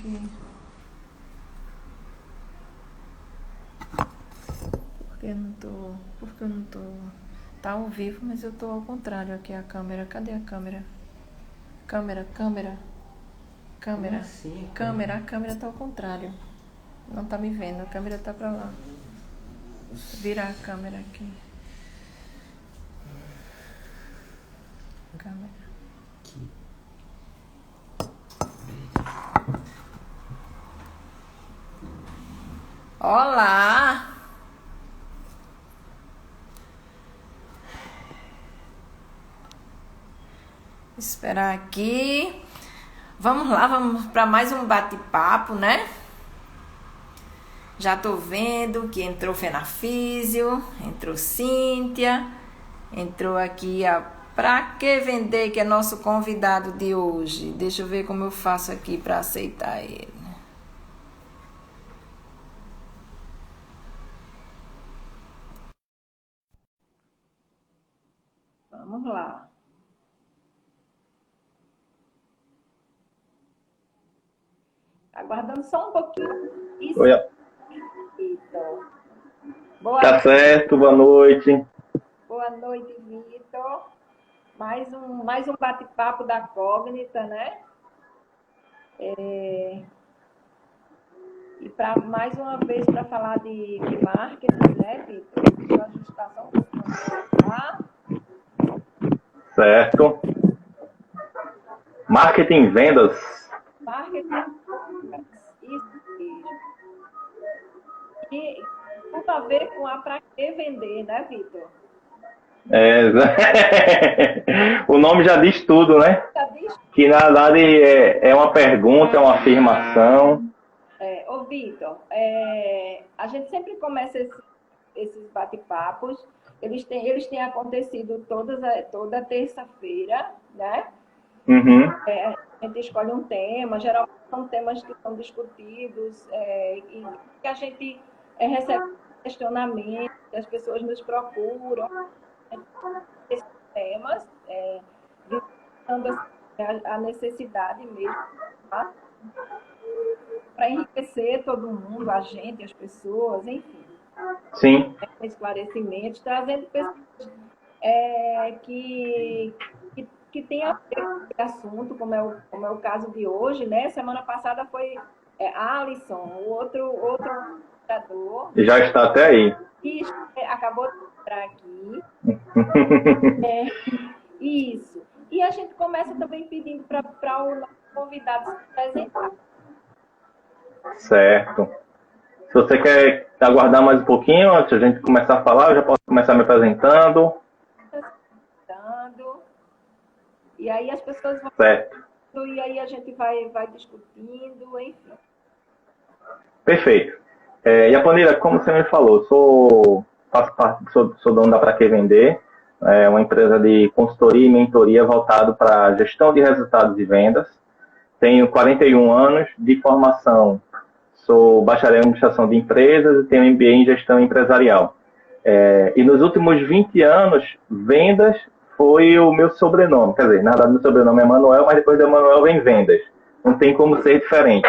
aqui. Porque eu não tô. Tá ao vivo, mas eu tô ao contrário aqui a câmera. Cadê a câmera? Câmera. Como assim? Câmera, a câmera tá ao contrário. Não tá me vendo, a câmera tá pra lá. Virar a câmera aqui. Câmera. Aqui. Olá! Esperar aqui. Vamos lá, vamos para mais um bate-papo, né? Já tô vendo que entrou Fenafísio, entrou Cíntia, entrou aqui a Pra Que Vender, que é nosso convidado de hoje. Deixa eu ver como eu faço aqui para aceitar ele. Vamos lá. Aguardando só um pouquinho. Isso. Oi, Boa tá certo, boa noite. Boa noite, Vitor. Mais um bate-papo da Cognita, né? E para mais uma vez para falar de marketing, né, Vitor? Deixa eu ajustar só um pouquinho, tá? Certo. Marketing, vendas. Marketing, isso mesmo. E tudo a ver com a Pra Que Vender, né, Vitor? O nome já diz tudo, né? Já diz. Que na verdade é uma pergunta, é uma afirmação. Ô, Vitor, a gente sempre começa esses bate-papos. Eles têm acontecido toda terça-feira, né? Uhum. A gente escolhe um tema, geralmente são temas que são discutidos e que a gente recebe questionamentos, as pessoas nos procuram esses temas, visando a necessidade mesmo, tá? Para enriquecer todo mundo, a gente, as pessoas, enfim. Sim. Esclarecimentos, trazendo pessoas que tem a ver com esse assunto, como é o caso de hoje, né? Semana passada foi Alisson, o outro jogador. E já está até aí. Que acabou de entrar aqui. Isso. E a gente começa também pedindo para o nosso convidado se apresentar. Certo. Se você quer aguardar mais um pouquinho antes de a gente começar a falar, eu já posso começar me apresentando. E aí as pessoas vão... Certo. E aí a gente vai discutindo, enfim. Perfeito. Yaponira, como você me falou, sou dono da Pra Que Vender, uma empresa de consultoria e mentoria voltado para gestão de resultados e vendas. Tenho 41 anos de formação, sou bacharel em administração de empresas e tenho MBA em gestão empresarial. E nos últimos 20 anos, vendas foi o meu sobrenome. Quer dizer, na verdade, meu sobrenome é Manuel, mas depois de Manuel vem vendas. Não tem como ser diferente.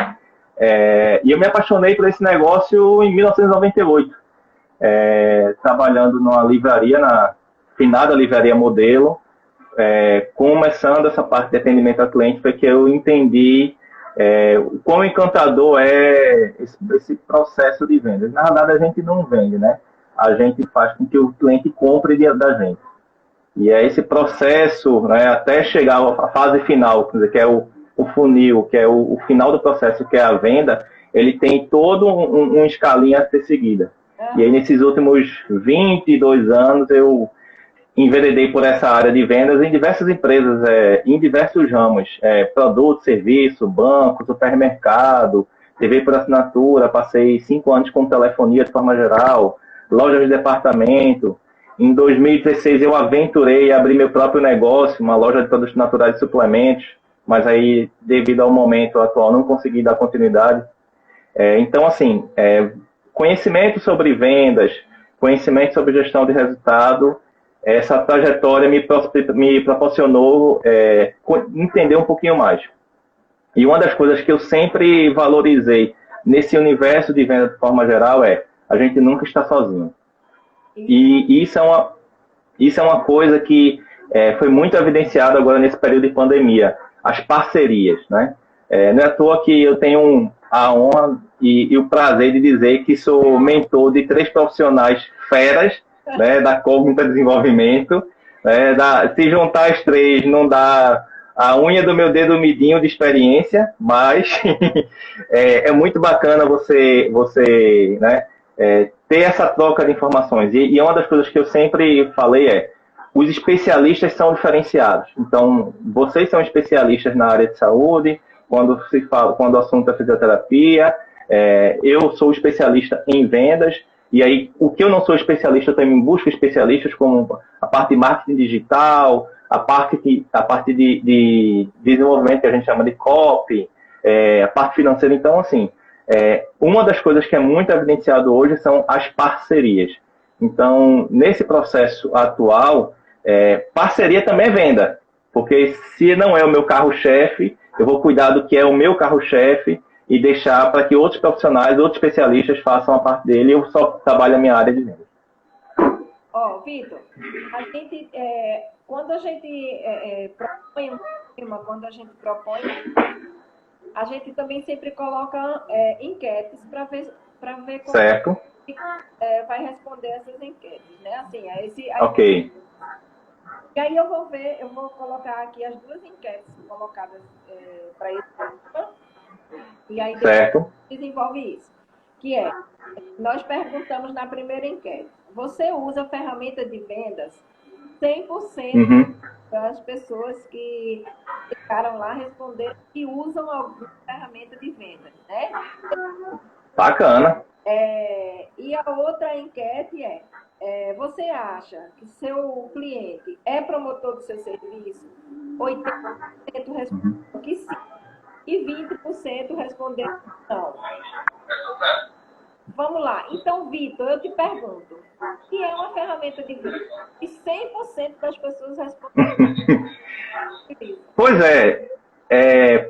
E eu me apaixonei por esse negócio em 1998, trabalhando numa livraria, na finada livraria Modelo, começando essa parte de atendimento ao cliente, foi que eu entendi o quão encantador é esse processo de vendas. Na verdade, a gente não vende, né? A gente faz com que o cliente compre da gente. E é esse processo, né, até chegar à fase final, quer dizer, que é o funil, que é o final do processo, que é a venda, ele tem todo um escalinho a ser seguida. E aí, nesses últimos 22 anos, eu enveredei por essa área de vendas em diversas empresas, em diversos ramos, produto, serviço, banco, supermercado, TV por assinatura, passei 5 anos com telefonia de forma geral, lojas de departamento. Em 2016 eu aventurei a abrir meu próprio negócio, uma loja de produtos naturais e suplementos, mas aí, devido ao momento atual, não consegui dar continuidade. Então, assim, conhecimento sobre vendas, conhecimento sobre gestão de resultado, essa trajetória me proporcionou entender um pouquinho mais. E uma das coisas que eu sempre valorizei nesse universo de venda de forma geral é a gente nunca está sozinho. E isso é uma coisa que foi muito evidenciado agora nesse período de pandemia. As parcerias, né? Não é à toa que eu tenho a honra e o prazer de dizer que sou mentor de 3 profissionais feras, né, da Cognita Desenvolvimento. Se juntar as 3 não dá a unha do meu dedo midinho de experiência, mas é muito bacana você né, ter essa troca de informações. E uma das coisas que eu sempre falei os especialistas são diferenciados. Então, vocês são especialistas na área de saúde, quando o assunto é fisioterapia, eu sou especialista em vendas, e aí o que eu não sou especialista, eu também busco especialistas como a parte de marketing digital, a parte de desenvolvimento que a gente chama de copy, a parte financeira. Então, assim, uma das coisas que é muito evidenciado hoje são as parcerias. Então, nesse processo atual, parceria também é venda, porque se não é o meu carro-chefe, eu vou cuidar do que é o meu carro-chefe e deixar para que outros profissionais, outros especialistas façam a parte dele e eu só trabalho a minha área de venda. Vitor, quando a gente propõe um tema, quando a gente propõe, a gente também sempre coloca enquetes para ver como certo. Vai responder essas enquetes, né? Assim, ok. E aí eu vou colocar aqui as 2 enquetes colocadas para esse tema, e aí certo. Desenvolve isso. Que nós perguntamos na primeira enquete, você usa ferramenta de vendas? 100% das pessoas que ficaram lá responderam que usam alguma ferramenta de vendas, né? Bacana. E a outra enquete você acha que seu cliente é promotor do seu serviço? 80% respondeu que sim. E 20% respondeu que não. Vamos lá. Então, Vitor, eu te pergunto, o que é uma ferramenta de venda? E 100% das pessoas responderam. Pois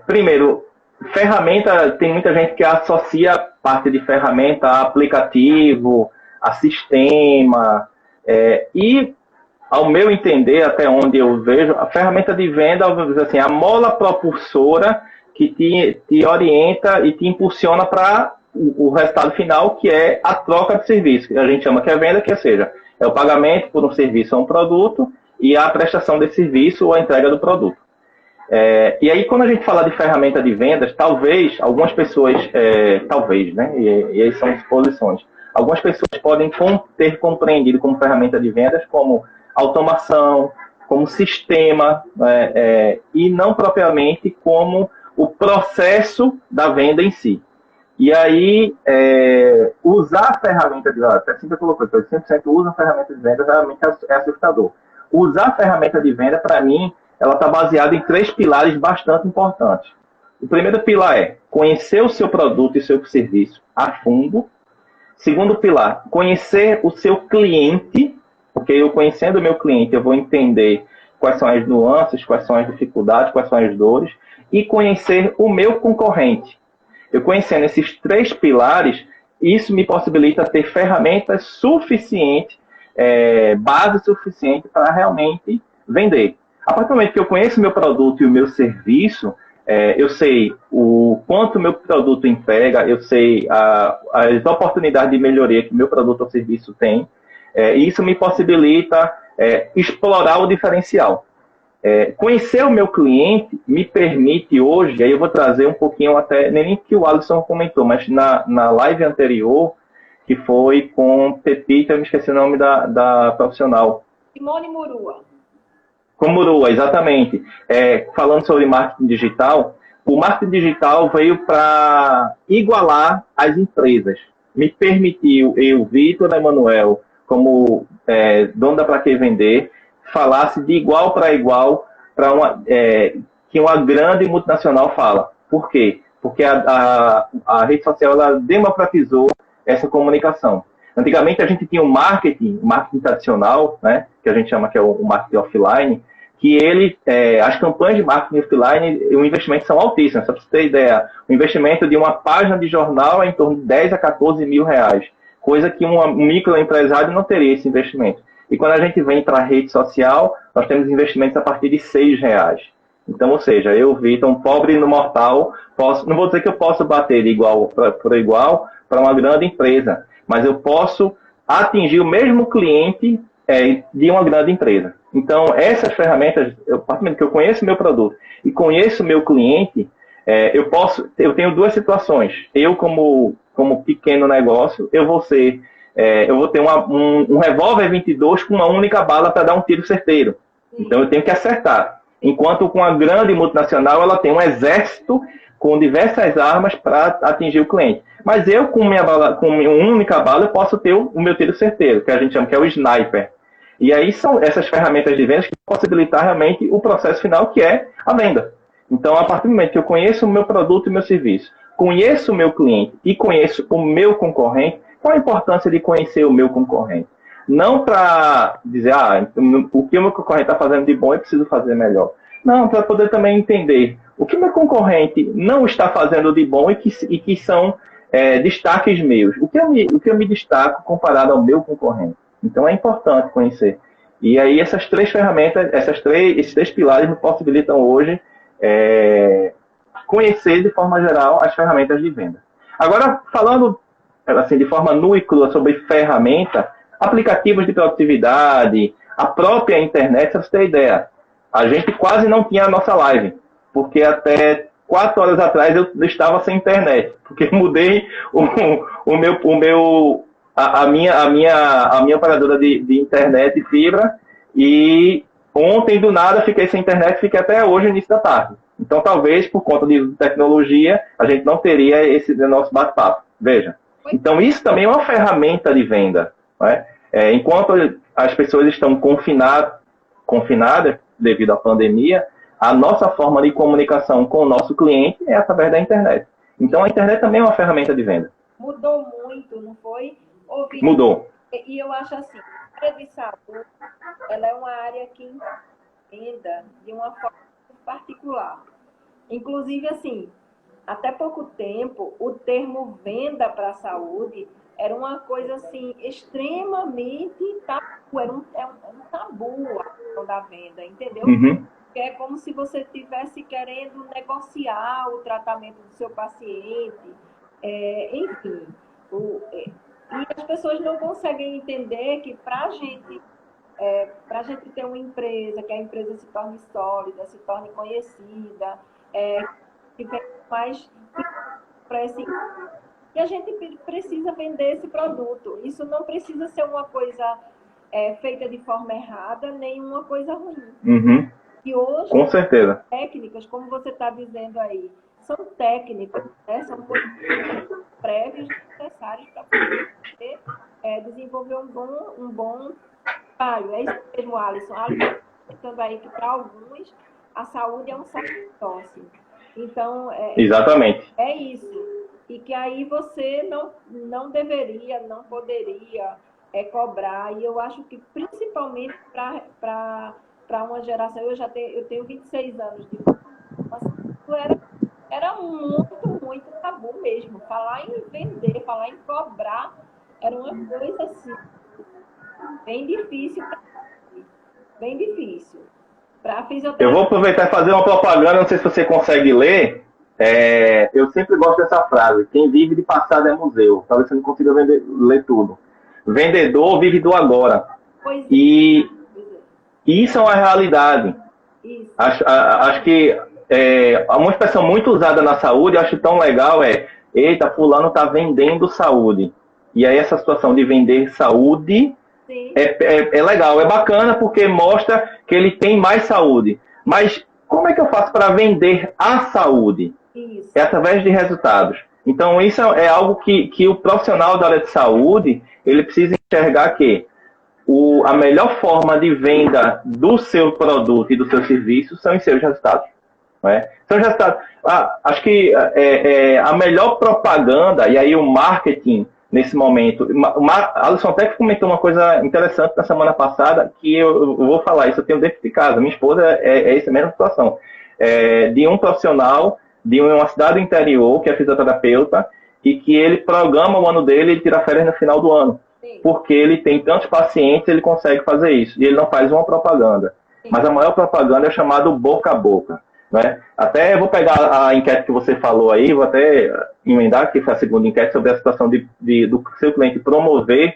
primeiro, ferramenta, tem muita gente que associa parte de ferramenta a aplicativo, a sistema, e, ao meu entender, até onde eu vejo, a ferramenta de venda, vamos dizer assim, a mola propulsora que te orienta e te impulsiona para o resultado final, que é a troca de serviço, que a gente chama que é venda, que seja, é o pagamento por um serviço ou um produto e a prestação desse serviço ou a entrega do produto. E aí, quando a gente fala de ferramenta de vendas, talvez, algumas pessoas, talvez, né, e aí são suposições, algumas pessoas podem ter compreendido como ferramenta de vendas como automação, como sistema, e não propriamente como o processo da venda em si. E aí, usar a ferramenta de vendas, assim que eu coloquei, 100% usa a ferramenta de vendas, realmente é assustador. Usar a ferramenta de venda, para mim, ela está baseada em 3 pilares bastante importantes. O primeiro pilar é conhecer o seu produto e seu serviço a fundo. Segundo pilar, conhecer o seu cliente, porque eu conhecendo o meu cliente, eu vou entender quais são as nuances, quais são as dificuldades, quais são as dores, e conhecer o meu concorrente. Eu conhecendo esses 3 pilares, isso me possibilita ter ferramentas suficientes, base suficiente para realmente vender. A partir do momento que eu conheço o meu produto e o meu serviço, eu sei o quanto o meu produto entrega, eu sei as oportunidades de melhoria que o meu produto ou serviço tem, e isso me possibilita explorar o diferencial. Conhecer o meu cliente me permite hoje, aí eu vou trazer um pouquinho até, nem que o Alisson comentou, mas na live anterior, que foi com Pepita, eu me esqueci o nome da profissional. Simone Murua. Com Murua, exatamente. Falando sobre marketing digital, o marketing digital veio para igualar as empresas. Me permitiu, eu, Vitor Emanuel, como dono da Pra Que Vender, falasse de igual para igual para que uma grande multinacional fala. Por quê? Porque a rede social ela democratizou essa comunicação. Antigamente a gente tinha o marketing tradicional, né, que a gente chama que é o marketing offline, que as campanhas de marketing offline, o investimento são altíssimos. Só para você ter ideia, o investimento de uma página de jornal é em torno de 10 a 14 mil reais, coisa que um microempresário não teria esse investimento. E quando a gente vem para a rede social, nós temos investimentos a partir de R$6. Então, ou seja, eu, Vitor, um pobre no mortal, não vou dizer que eu posso bater de igual por igual para uma grande empresa, mas eu posso atingir o mesmo cliente de uma grande empresa. Então, essas ferramentas, a partir do momento que eu conheço meu produto e conheço meu cliente, eu tenho duas situações. Eu, como pequeno negócio, eu vou ter um revólver 22 com uma única bala para dar um tiro certeiro. Então, eu tenho que acertar. Enquanto com a grande multinacional, ela tem um exército com diversas armas para atingir o cliente. Mas eu, com uma única bala, eu posso ter o meu tiro certeiro, que a gente chama que é o sniper. E aí são essas ferramentas de vendas que possibilitar realmente o processo final, que é a venda. Então, a partir do momento que eu conheço o meu produto e o meu serviço, conheço o meu cliente e conheço o meu concorrente, qual a importância de conhecer o meu concorrente? Não para dizer, o que o meu concorrente está fazendo de bom, eu preciso fazer melhor. Não, para poder também entender o que o meu concorrente não está fazendo de bom e que são destaques meus. O que eu me destaco comparado ao meu concorrente. Então, é importante conhecer. E aí, essas três ferramentas, esses três pilares me possibilitam hoje conhecer, de forma geral, as ferramentas de venda. Agora, falando assim, de forma nua e crua sobre ferramenta, aplicativos de produtividade, a própria internet, para você ter ideia, a gente quase não tinha a nossa live, porque até 4 horas atrás eu estava sem internet, porque mudei a minha operadora de internet fibra, e ontem do nada fiquei sem internet, fiquei até hoje, início da tarde. Então talvez por conta de tecnologia a gente não teria esse nosso bate-papo. Veja. Então isso também é uma ferramenta de venda, né? Enquanto as pessoas estão confinadas devido à pandemia, a nossa forma de comunicação com o nosso cliente é através da internet. Então a internet também é uma ferramenta de venda. Mudou muito, não foi? Mudou. E eu acho assim, a área de saúde, ela é uma área que venda de uma forma particular. Inclusive, assim, até pouco tempo, o termo venda para a saúde era uma coisa, assim, extremamente tabu. Era um tabu a questão da venda, entendeu? Uhum. É como se você estivesse querendo negociar o tratamento do seu paciente. Enfim, e as pessoas não conseguem entender que para a gente ter uma empresa, que a empresa se torne sólida, se torne conhecida, que venha mais para esse... E a gente precisa vender esse produto. Isso não precisa ser uma coisa feita de forma errada, nem uma coisa ruim. Uhum. E hoje, com certeza, técnicas, como você está dizendo aí, são técnicas, né? São coisas prévias necessárias para poder desenvolver um bom trabalho. É isso mesmo, Alisson. Alisson está aí que para alguns a saúde é um sacerdócio. Então, exatamente. É isso. E que aí você não deveria, não poderia cobrar. E eu acho que principalmente para uma geração, eu tenho 26 anos de formação, era muito tabu mesmo. Falar em vender, falar em cobrar, era uma coisa assim, bem difícil. Bem difícil. Eu vou aproveitar e fazer uma propaganda, não sei se você consegue ler. Eu sempre gosto dessa frase: quem vive de passado é museu. Talvez você não consiga ler tudo. Vendedor vive do agora. E isso é uma realidade. Isso. Acho que uma expressão muito usada na saúde, acho tão legal, eita, fulano está vendendo saúde. E aí essa situação de vender saúde é legal, é bacana porque mostra que ele tem mais saúde. Mas como é que eu faço para vender a saúde? Isso. É através de resultados. Então isso é algo que o profissional da área de saúde, ele precisa enxergar que a melhor forma de venda do seu produto e do seu serviço são os seus resultados. Não é? São os resultados. Acho que a melhor propaganda, e aí o marketing nesse momento. A Alisson até comentou uma coisa interessante na semana passada, que eu vou falar isso, eu tenho dentro de casa. Minha esposa é essa mesma situação. De um profissional de uma cidade do interior, que é fisioterapeuta, e que ele programa o ano dele e tira férias no final do ano. Sim. Porque ele tem tantos pacientes, ele consegue fazer isso. E ele não faz uma propaganda. Sim. Mas a maior propaganda é chamada boca a boca. Né? Até vou pegar a enquete que você falou aí, vou até emendar, que foi a segunda enquete, sobre a situação do seu cliente promover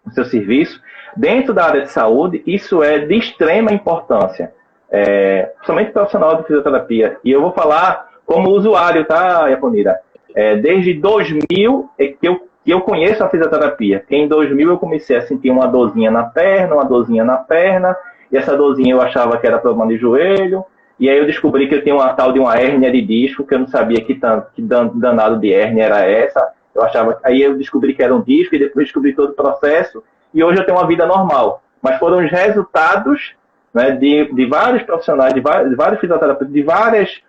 o seu serviço. Dentro da área de saúde, isso é de extrema importância, principalmente profissional de fisioterapia. E eu vou falar como usuário, tá, Iaponira? Desde 2000 que eu conheço a fisioterapia. Em 2000 eu comecei a sentir uma dorzinha na perna, e essa dorzinha eu achava que era problema de joelho. E aí eu descobri que eu tinha uma tal de uma hérnia de disco, que eu não sabia que danado de hérnia era essa. Aí eu descobri que era um disco, e depois descobri todo o processo, e hoje eu tenho uma vida normal. Mas foram os resultados, né, de vários profissionais, de vários fisioterapeutas, de várias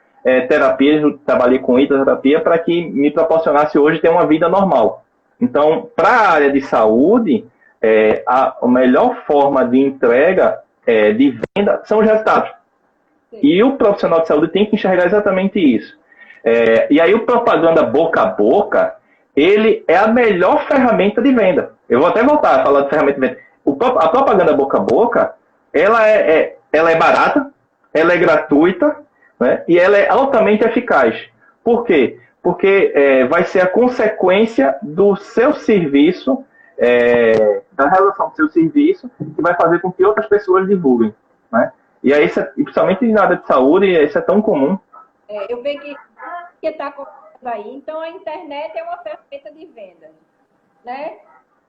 terapias, eu trabalhei com hidroterapia, para que me proporcionasse hoje ter uma vida normal. Então, para a área de saúde, a melhor forma de entrega, de venda, são os resultados. E o profissional de saúde tem que enxergar exatamente isso. E aí o propaganda boca a boca, ele é a melhor ferramenta de venda. Eu vou até voltar a falar de ferramenta de venda. A propaganda boca a boca, ela é barata, ela é gratuita, né? E ela é altamente eficaz. Por quê? Porque vai ser a consequência do seu serviço, da realização do seu serviço, que vai fazer com que outras pessoas divulguem, né? E aí, principalmente na área de saúde, isso é tão comum. Eu vejo que está acontecendo aí. Então, a internet é uma ferramenta de venda, né?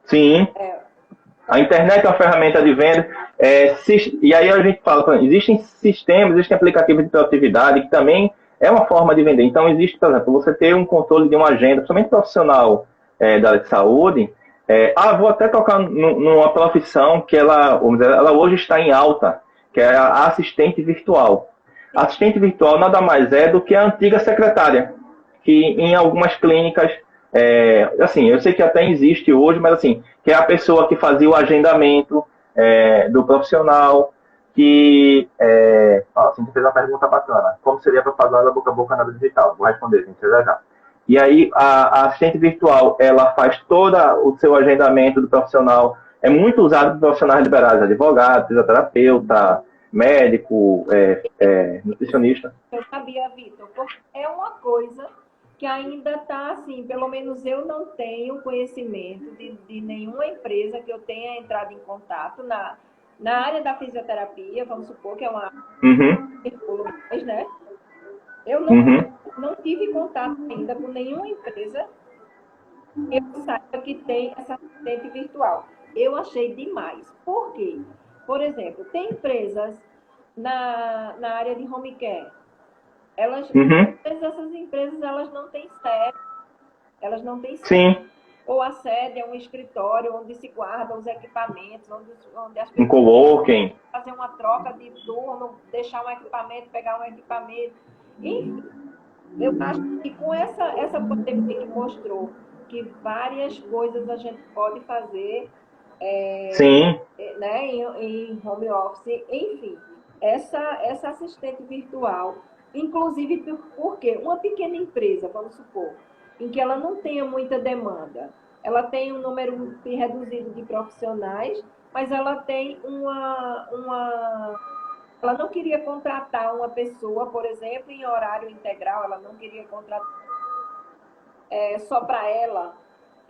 Sim. A internet é uma ferramenta de venda. E aí a gente fala, existem sistemas, existem aplicativos de produtividade, que também é uma forma de vender. Então, existe, por exemplo, você ter um controle de uma agenda, principalmente profissional da área de saúde. Vou até tocar numa profissão que ela hoje está em alta, que é a assistente virtual. A assistente virtual nada mais é do que a antiga secretária, que em algumas clínicas, assim, eu sei que até existe hoje, mas assim, que é a pessoa que fazia o agendamento do profissional, que... você fez uma pergunta bacana. Como seria a propaganda boca a boca na área digital? Vou responder, gente, já. E aí, a assistente virtual, ela faz todo o seu agendamento do profissional. É muito usado por profissionais liberais, advogado, fisioterapeuta, médico, nutricionista. Eu sabia, Vitor, porque é uma coisa que ainda está assim, pelo menos eu não tenho conhecimento de nenhuma empresa que eu tenha entrado em contato na área da fisioterapia, vamos supor que é uma né? Eu não tive contato ainda com nenhuma empresa que eu saiba que tem essa assistente virtual. Eu achei demais. Por quê? Por exemplo, tem empresas na área de home care. Essas empresas elas não têm sede. Elas não têm sede. Sim. Ou a sede é um escritório onde se guardam os equipamentos, onde as pessoas coworking. Fazer uma troca de turno, deixar um equipamento, pegar um equipamento. Enfim, eu acho que com essa pandemia que mostrou que várias coisas a gente pode fazer Sim. Né, em home office, enfim, essa assistente virtual, inclusive porque uma pequena empresa, vamos supor, em que ela não tenha muita demanda, ela tem um número reduzido de profissionais, mas ela tem ela não queria contratar uma pessoa, por exemplo, em horário integral, ela não queria contratar só para ela.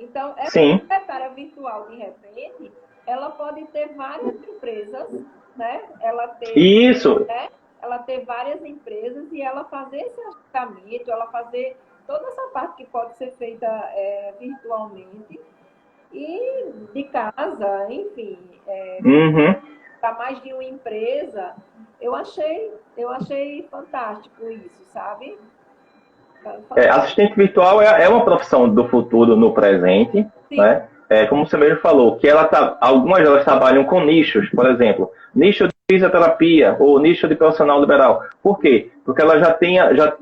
Então, essa secretária virtual, de repente, ela pode ter várias empresas, né? Isso! Né? Ela ter várias empresas e ela fazer esse agendamento, ela fazer toda essa parte que pode ser feita virtualmente e de casa, enfim. Para mais de uma empresa, eu achei fantástico isso, sabe? Assistente virtual é uma profissão do futuro no presente, né? Como você mesmo falou, que algumas delas trabalham com nichos, por exemplo, nicho fisioterapia ou nicho de profissional liberal. Por quê? Porque ela já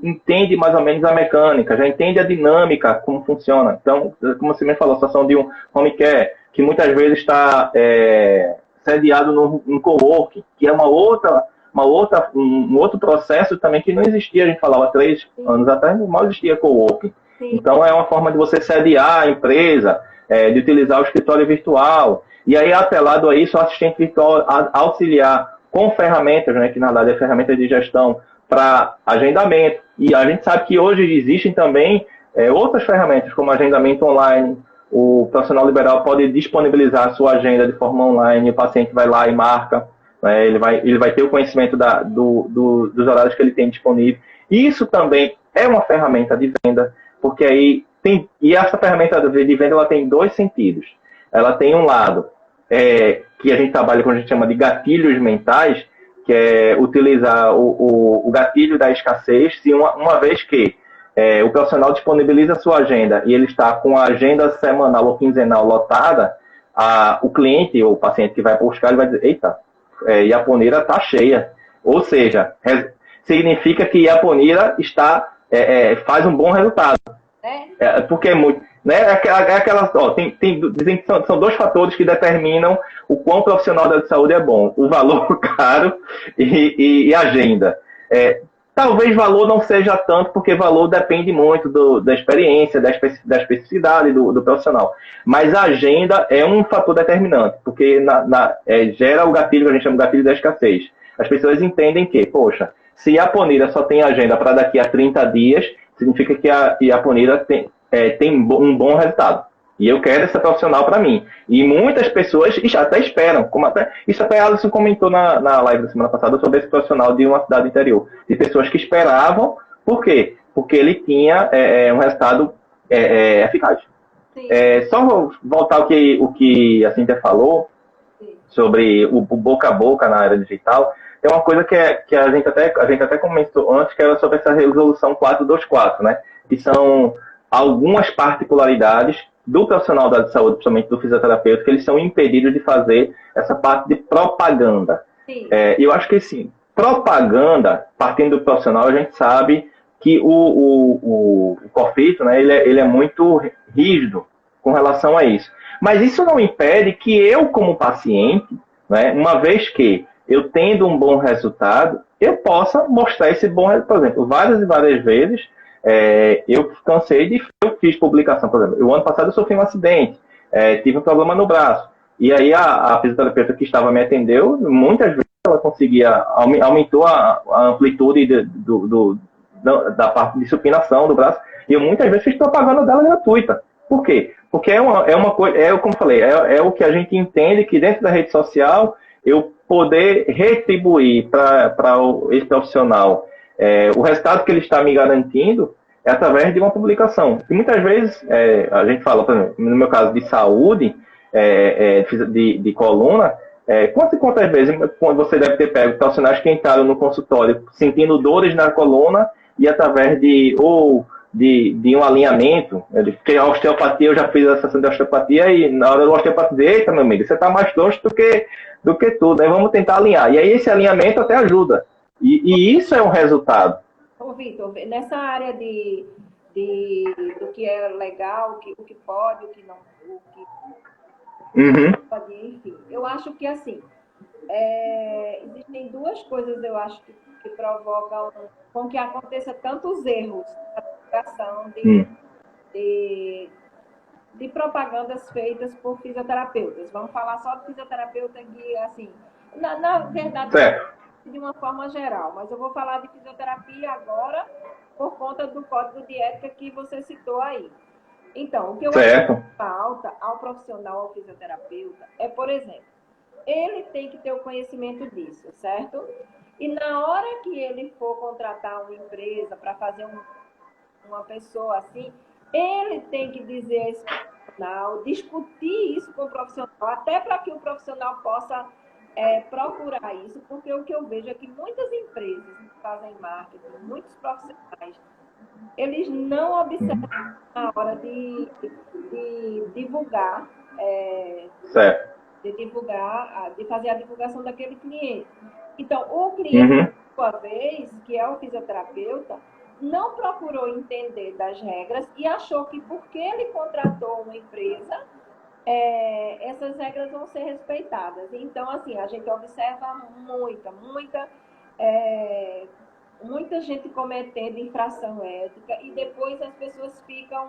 entende mais ou menos a mecânica, já entende a dinâmica, como funciona. Então, como você me falou, a situação de um home care, que muitas vezes está sediado no coworking, que é um outro processo também que não existia, a gente falava 3 anos atrás, mal existia coworking. Então, é uma forma de você sediar a empresa, de utilizar o escritório virtual. E aí, atrelado a isso, o assistente virtual auxiliar com ferramentas, né, que na verdade é ferramentas de gestão para agendamento. E a gente sabe que hoje existem também outras ferramentas, como agendamento online. O profissional liberal pode disponibilizar a sua agenda de forma online, o paciente vai lá e marca, né, ele vai ter o conhecimento dos horários que ele tem disponível. Isso também é uma ferramenta de venda, porque aí e essa ferramenta de venda ela tem 2 sentidos. Ela tem um lado que a gente trabalha com a gente chama de gatilhos mentais, que é utilizar o gatilho da escassez, se uma vez que o profissional disponibiliza a sua agenda e ele está com a agenda semanal ou quinzenal lotada, o cliente ou o paciente que vai buscar, ele vai dizer, eita, Iaponira está cheia. Ou seja, significa que Iaponira faz um bom resultado. Porque é muito... Né? Dizem que são 2 fatores que determinam o quão profissional da saúde é bom: o valor caro e agenda. Talvez valor não seja tanto, porque valor depende muito da experiência, da especificidade do profissional. Mas a agenda é um fator determinante, porque gera o gatilho que a gente chama de gatilho da escassez. As pessoas entendem que, poxa, se a Ponira só tem agenda para daqui a 30 dias, significa que a Ponira tem um bom resultado. E eu quero essa profissional para mim. E muitas pessoas até esperam. Isso até a Alisson comentou na live da semana passada sobre esse profissional de uma cidade interior. De pessoas que esperavam. Por quê? Porque ele tinha um resultado eficaz. Só voltar ao que a Cíntia falou sobre o boca a boca na área digital. Tem uma coisa que a gente até comentou antes, que era sobre essa resolução 424, né? Que são algumas particularidades do profissional da saúde, principalmente do fisioterapeuta, que eles são impedidos de fazer essa parte de propaganda. Eu acho que, sim, propaganda, partindo do profissional, a gente sabe que o COFITO, né, ele é muito rígido com relação a isso. Mas isso não impede que eu, como paciente, né, uma vez que eu tendo um bom resultado, eu possa mostrar esse bom resultado. Por exemplo, várias e várias vezes, eu cansei eu fiz publicação, por exemplo, o ano passado eu sofri um acidente, tive um problema no braço, e aí a fisioterapeuta que estava me atendeu, muitas vezes ela aumentou a amplitude da parte de supinação do braço, e eu muitas vezes fiz propaganda dela gratuita. Por quê? Porque é uma coisa, como eu falei, é o que a gente entende que dentro da rede social, eu poder retribuir para esse profissional o resultado que ele está me garantindo é através de uma publicação. E muitas vezes, a gente fala, por exemplo, no meu caso de saúde, de coluna, quantas vezes você deve ter pego profissionais que entraram no consultório sentindo dores na coluna e através de um alinhamento, porque a osteopatia, eu já fiz a sessão de osteopatia e na hora do osteopata dizer, eita, meu amigo, você está mais troncho do que tudo, aí vamos tentar alinhar. E aí esse alinhamento até ajuda. E isso é um resultado. Ô, Vitor, nessa área do que é legal, o que pode, o que não pode, enfim, eu acho que assim, existem 2 coisas, eu acho, que provocam com que aconteça tantos erros na divulgação de propagandas feitas por fisioterapeutas. Vamos falar só de fisioterapeuta que, assim, na verdade, de uma forma geral, mas eu vou falar de fisioterapia agora por conta do código de ética que você citou aí. Então, o que eu acho que falta ao profissional, ao fisioterapeuta, é, por exemplo, ele tem que ter o conhecimento disso, certo? E na hora que ele for contratar uma empresa para fazer uma pessoa assim, ele tem que dizer a esse profissional, discutir isso com o profissional, até para que o profissional possa procurar isso, porque o que eu vejo é que muitas empresas que fazem marketing, muitos profissionais, eles não observam na hora de divulgar de divulgar, de fazer a divulgação daquele cliente. Então, o cliente, por sua vez, que é o fisioterapeuta, não procurou entender das regras e achou que porque ele contratou uma empresa, essas regras vão ser respeitadas. Então, assim, a gente observa muita gente cometendo infração ética e depois as pessoas ficam,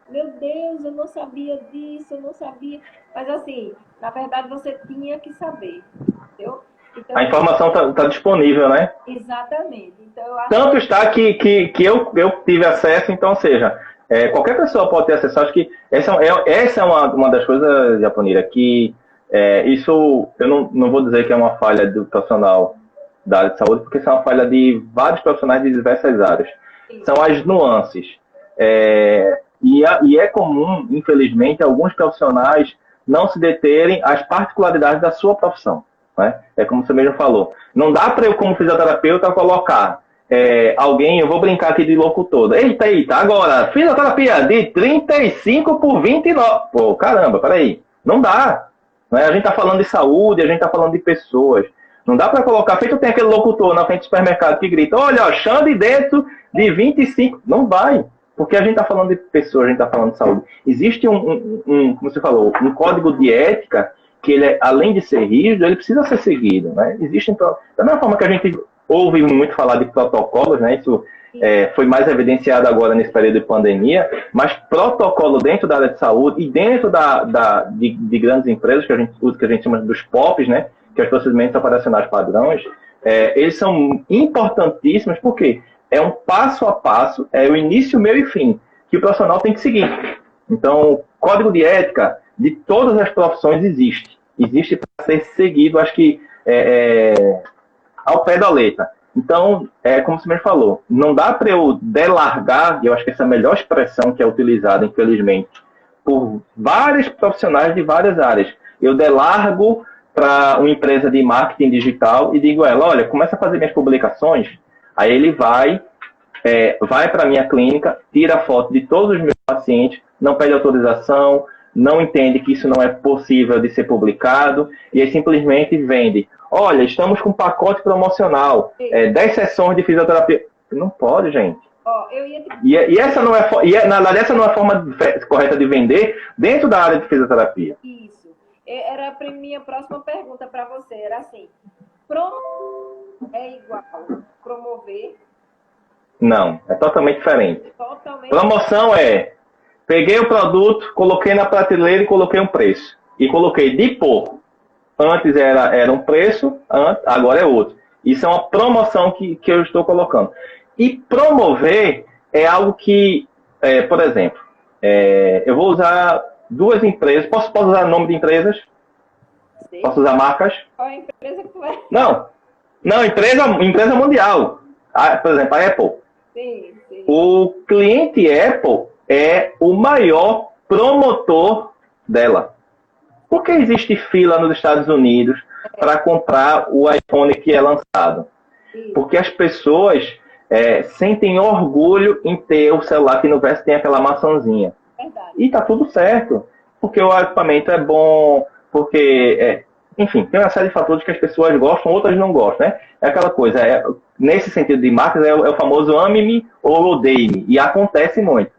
meu Deus, eu não sabia disso, eu não sabia. Mas, assim, na verdade, você tinha que saber, entendeu? Então, a informação está disponível, né? Exatamente. Então, eu acho Tanto está que eu tive acesso, então, ou seja, qualquer pessoa pode ter acesso. Acho que essa é uma das coisas, Japonira, que isso, eu não vou dizer que é uma falha do profissional da área de saúde, porque isso é uma falha de vários profissionais de diversas áreas. Sim. São as nuances. E é comum, infelizmente, alguns profissionais não se deterem às particularidades da sua profissão. Né? É como você mesmo falou. Não dá para eu, como fisioterapeuta, colocar alguém, eu vou brincar aqui de locutor. Eita, agora, fisioterapia de 35 por 29. Pô, caramba, peraí. Não dá. Né? A gente está falando de saúde, a gente está falando de pessoas. Não dá para colocar, feito tem aquele locutor na frente do supermercado que grita, olha, ó, Xande dentro de 25. Não vai. Porque a gente está falando de pessoas, a gente está falando de saúde. Existe como você falou, um código de ética que ele, além de ser rígido, ele precisa ser seguido, né? Existe, então, da mesma forma que a gente ouve muito falar de protocolos, né? Isso foi mais evidenciado agora nesse período de pandemia, mas protocolo dentro da área de saúde e dentro de grandes empresas, que a gente chama dos POPs, né? Que é os procedimentos operacionais padrões, eles são importantíssimos, porque é um passo a passo, é o início, meio e fim, que o profissional tem que seguir. Então, código de ética de todas as profissões existe para ser seguido, acho que ao pé da letra. Então, como você mesmo falou, não dá para eu delargar, e eu acho que essa é a melhor expressão que é utilizada, infelizmente, por vários profissionais de várias áreas. Eu delargo para uma empresa de marketing digital e digo a ela, olha, começa a fazer minhas publicações, aí ele vai para a minha clínica, tira a foto de todos os meus pacientes, não pede autorização, não entende que isso não é possível de ser publicado, e aí simplesmente vende. Olha, estamos com um pacote promocional, 10 sessões de fisioterapia. Não pode, gente. E essa não na verdade, essa não é a forma correta de vender dentro da área de fisioterapia. Isso. Era a minha próxima pergunta para você. Era assim, é igual promover? Não, é totalmente diferente. Promoção peguei o produto, coloquei na prateleira e coloquei um preço. E coloquei de por. Antes era um preço, agora é outro. Isso é uma promoção que eu estou colocando. E promover é algo que, por exemplo, eu vou usar duas empresas. Posso usar nome de empresas? Sim. Posso usar marcas? Qual é a empresa que tu vai? Não, empresa mundial. Por exemplo, a Apple. Sim. O cliente Apple é o maior promotor dela. Por que existe fila nos Estados Unidos para comprar o iPhone que é lançado? Porque as pessoas sentem orgulho em ter o celular que no verso tem aquela maçãzinha. Verdade. E tá tudo certo. Porque o equipamento é bom, porque... enfim, tem uma série de fatores que as pessoas gostam, outras não gostam, né? É aquela coisa, nesse sentido de marcas, é o famoso ame-me ou odeie-me. E acontece muito.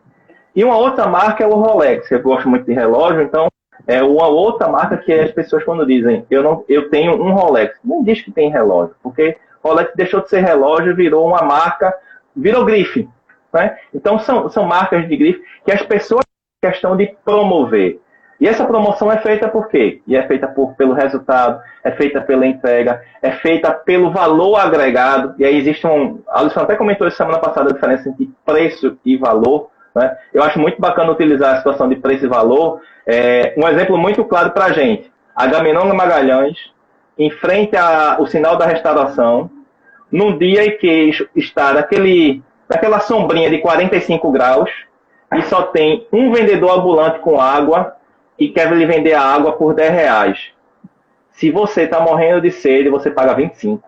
E uma outra marca é o Rolex. Eu gosto muito de relógio, então é uma outra marca que as pessoas quando dizem eu tenho um Rolex. Não diz que tem relógio, porque Rolex deixou de ser relógio, virou uma marca, virou grife. Né? Então são marcas de grife que as pessoas têm questão de promover. E essa promoção é feita por quê? E é feita pelo resultado, é feita pela entrega, é feita pelo valor agregado. E aí existe a Alisson até comentou semana passada a diferença entre preço e valor. Né? Eu acho muito bacana utilizar a situação de preço e valor. Um exemplo muito claro para a gente. Agamenon Magalhães, em frente ao sinal da restauração, num dia em que está naquela sombrinha de 45 graus, e só tem um vendedor ambulante com água, e quer lhe vender a água por R$10. Se você está morrendo de sede, você paga 25.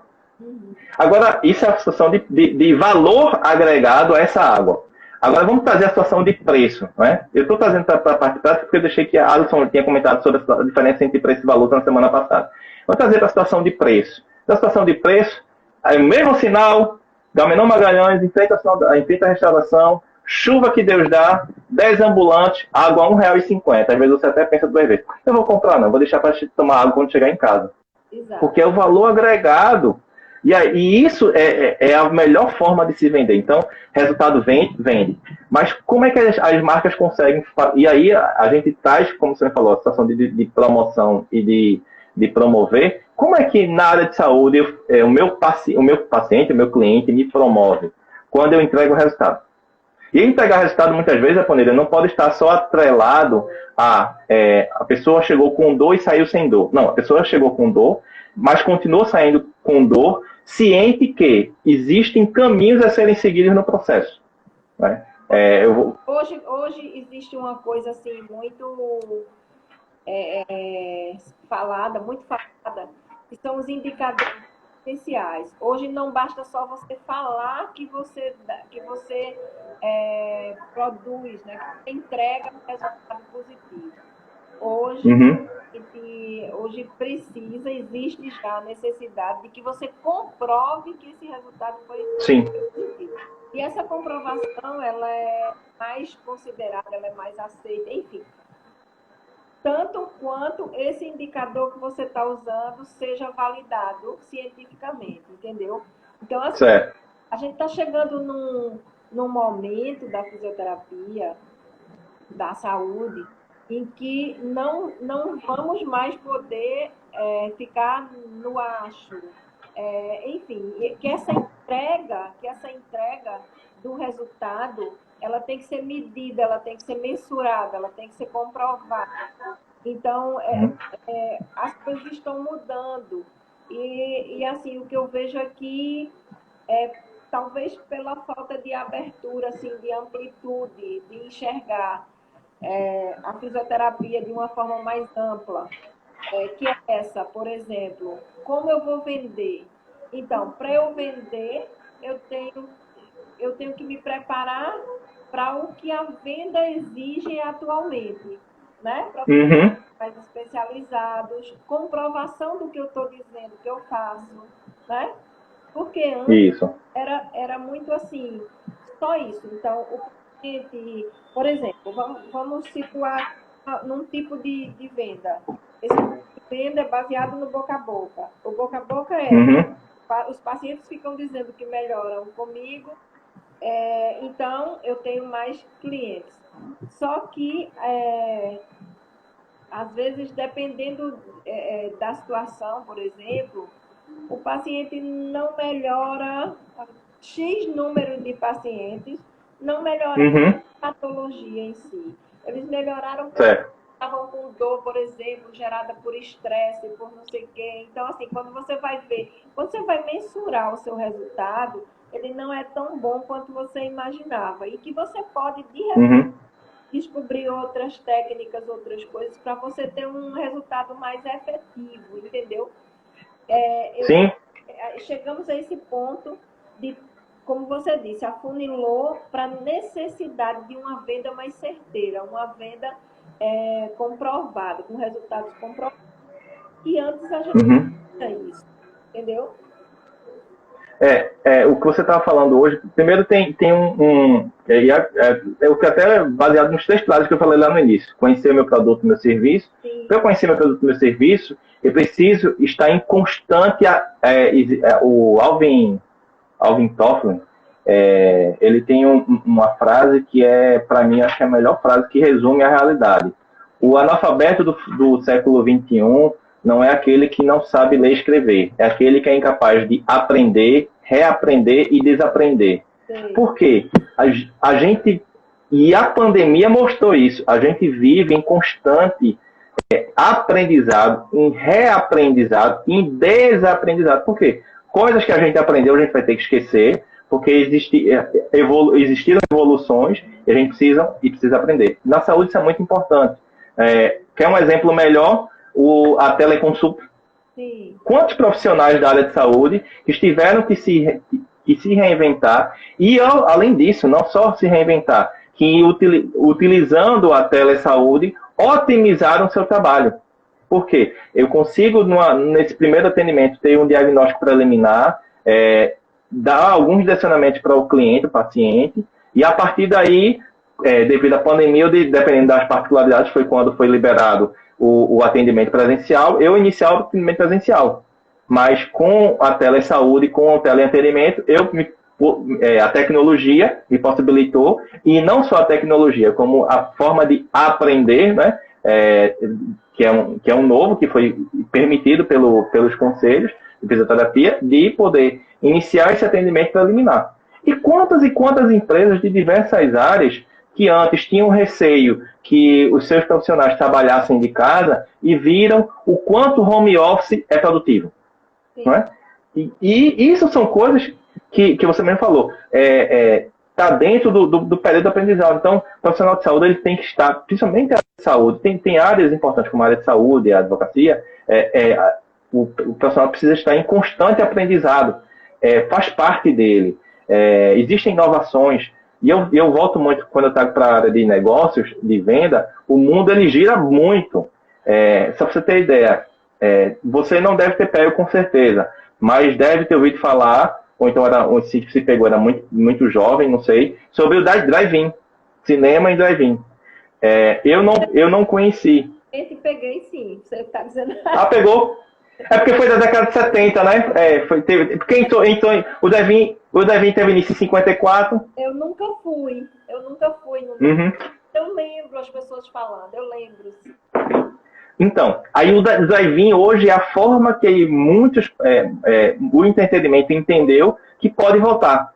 Agora, isso é a situação de valor agregado a essa água. Agora vamos trazer a situação de preço, né? Eu estou trazendo para a parte prática porque eu deixei que a Alisson tinha comentado sobre a diferença entre preço e valor na semana passada. Vamos trazer para a situação de preço. Na situação de preço, aí o mesmo sinal, Gamenon Magalhães, enfrenta a restauração, chuva que Deus dá, 10 ambulantes, água a R$1,50. Às vezes você até pensa duas vezes. Eu vou comprar não, vou deixar para tomar água quando chegar em casa. Exato. Porque é o valor agregado. E isso é a melhor forma de se vender. Então, resultado vende. Mas como é que as marcas conseguem... E aí a gente traz, como você falou, a situação de promoção e de promover. Como é que na área de saúde o meu paciente, o meu cliente me promove quando eu entrego o resultado? E entregar resultado, muitas vezes, Aponeira, não pode estar só atrelado a pessoa chegou com dor e saiu sem dor. Não, a pessoa chegou com dor, mas continuou saindo com dor, ciente que existem caminhos a serem seguidos no processo. Né? Hoje existe uma coisa assim muito falada, que são os indicadores essenciais. Hoje não basta só você falar que você produz, né, que você entrega um resultado positivo. Hoje existe já a necessidade de que você comprove que esse resultado foi positivo. E essa comprovação, ela é mais considerada, ela é mais aceita, enfim. Tanto quanto esse indicador que você está usando seja validado cientificamente, entendeu? Então, assim, a gente está chegando num momento da fisioterapia, da saúde, em que não vamos mais poder ficar no acho. Enfim, que essa entrega do resultado, ela tem que ser medida, ela tem que ser mensurada, ela tem que ser comprovada. Então, as coisas estão mudando. E assim, o que eu vejo aqui talvez pela falta de abertura, assim, de amplitude, de enxergar a fisioterapia de uma forma mais ampla, que é essa, por exemplo, como eu vou vender? Então, para eu vender, eu tenho que me preparar para o que a venda exige atualmente, né? Para mais especializados, comprovação do que eu estou dizendo, que eu faço, né? Porque antes era muito assim, só isso. Então, o paciente, por exemplo, vamos situar num tipo de venda. Esse tipo de venda é baseado no boca a boca. O boca a boca os pacientes ficam dizendo que melhoram comigo, então eu tenho mais clientes. Só que, às vezes, dependendo da situação, por exemplo, o paciente não melhora, X número de pacientes não melhoraram a patologia em si. Eles melhoraram porque estavam com dor, por exemplo, gerada por estresse, por não sei o quê. Então, assim, quando você vai mensurar o seu resultado, ele não é tão bom quanto você imaginava. E que você pode, de repente, descobrir outras técnicas, outras coisas, para você ter um resultado mais efetivo, entendeu? Chegamos a esse ponto de, como você disse, afunilou para a necessidade de uma venda mais certeira, uma venda comprovada, com resultados comprovados. E antes a gente não tinha isso, entendeu? O que você estava falando hoje, primeiro tem o que até é baseado nos 3 pilares que eu falei lá no início. Conhecer o meu produto, meu serviço. Para eu conhecer meu produto, meu serviço, eu preciso estar em constante... o Alvin Toffler, ele tem uma frase que para mim, acho que é a melhor frase que resume a realidade. O analfabeto do século XXI não é aquele que não sabe ler e escrever. É aquele que é incapaz de aprender, reaprender e desaprender. Por quê? A gente... E a pandemia mostrou isso. A gente vive em constante aprendizado, em reaprendizado, em desaprendizado. Por quê? Coisas que a gente aprendeu, a gente vai ter que esquecer, porque existiram evoluções e a gente precisa aprender. Na saúde isso é muito importante. Quer um exemplo melhor? A teleconsulta. Quantos profissionais da área de saúde que que se reinventar e, além disso, não só se reinventar, que utilizando a telesaúde, otimizaram o seu trabalho. Por quê? Eu consigo, nesse primeiro atendimento, ter um diagnóstico preliminar, dar alguns direcionamentos para o cliente, o paciente, e a partir daí, devido à pandemia, dependendo das particularidades, foi quando foi liberado o atendimento presencial, eu iniciar o atendimento presencial. Mas com a telesaúde, com o teleatendimento, a tecnologia me possibilitou, e não só a tecnologia, como a forma de aprender, né, que é um novo, que foi permitido pelos conselhos de fisioterapia, de poder iniciar esse atendimento preliminar. E quantas empresas de diversas áreas que antes tinham receio que os seus profissionais trabalhassem de casa e viram o quanto o home office é produtivo. Não é? E isso são coisas que você mesmo falou. Está dentro do período de aprendizado. Então, o profissional de saúde ele tem que estar, principalmente a área de saúde, tem áreas importantes como a área de saúde, a advocacia, o profissional precisa estar em constante aprendizado. Faz parte dele. Existem inovações. E eu volto muito, quando eu trago para a área de negócios, de venda, o mundo ele gira muito. Só para você ter ideia, você não deve ter pego com certeza, mas deve ter ouvido falar, ou então se pegou, era muito, muito jovem, não sei, sobre o drive-in, cinema em drive-in. Eu não conheci. Esse peguei sim, você está dizendo. Ah, pegou? É porque foi da década de 70, né? Porque o drive-in teve início em 54. Eu nunca fui. Uhum. Eu lembro as pessoas falando, eu lembro. Então, aí o drive-in hoje é a forma que muitos, o entretenimento entendeu que pode voltar.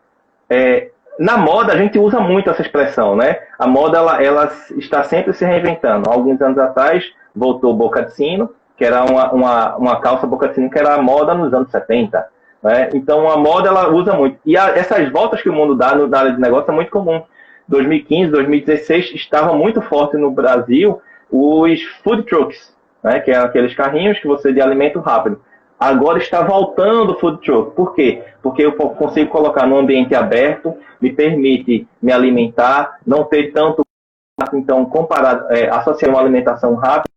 Na moda, a gente usa muito essa expressão, né? A moda, ela está sempre se reinventando. Alguns anos atrás, voltou boca de sino, que era uma calça boca de sino, que era a moda nos anos 70. Né? Então, a moda, ela usa muito. E essas voltas que o mundo dá na área de negócio é muito comum. 2015, 2016, estava muito forte no Brasil os food trucks, né? Que eram aqueles carrinhos que você de alimento rápido. Agora está voltando o food truck. Por quê? Porque eu consigo colocar num ambiente aberto, me permite me alimentar, não ter tanto... Então, associar uma alimentação rápida,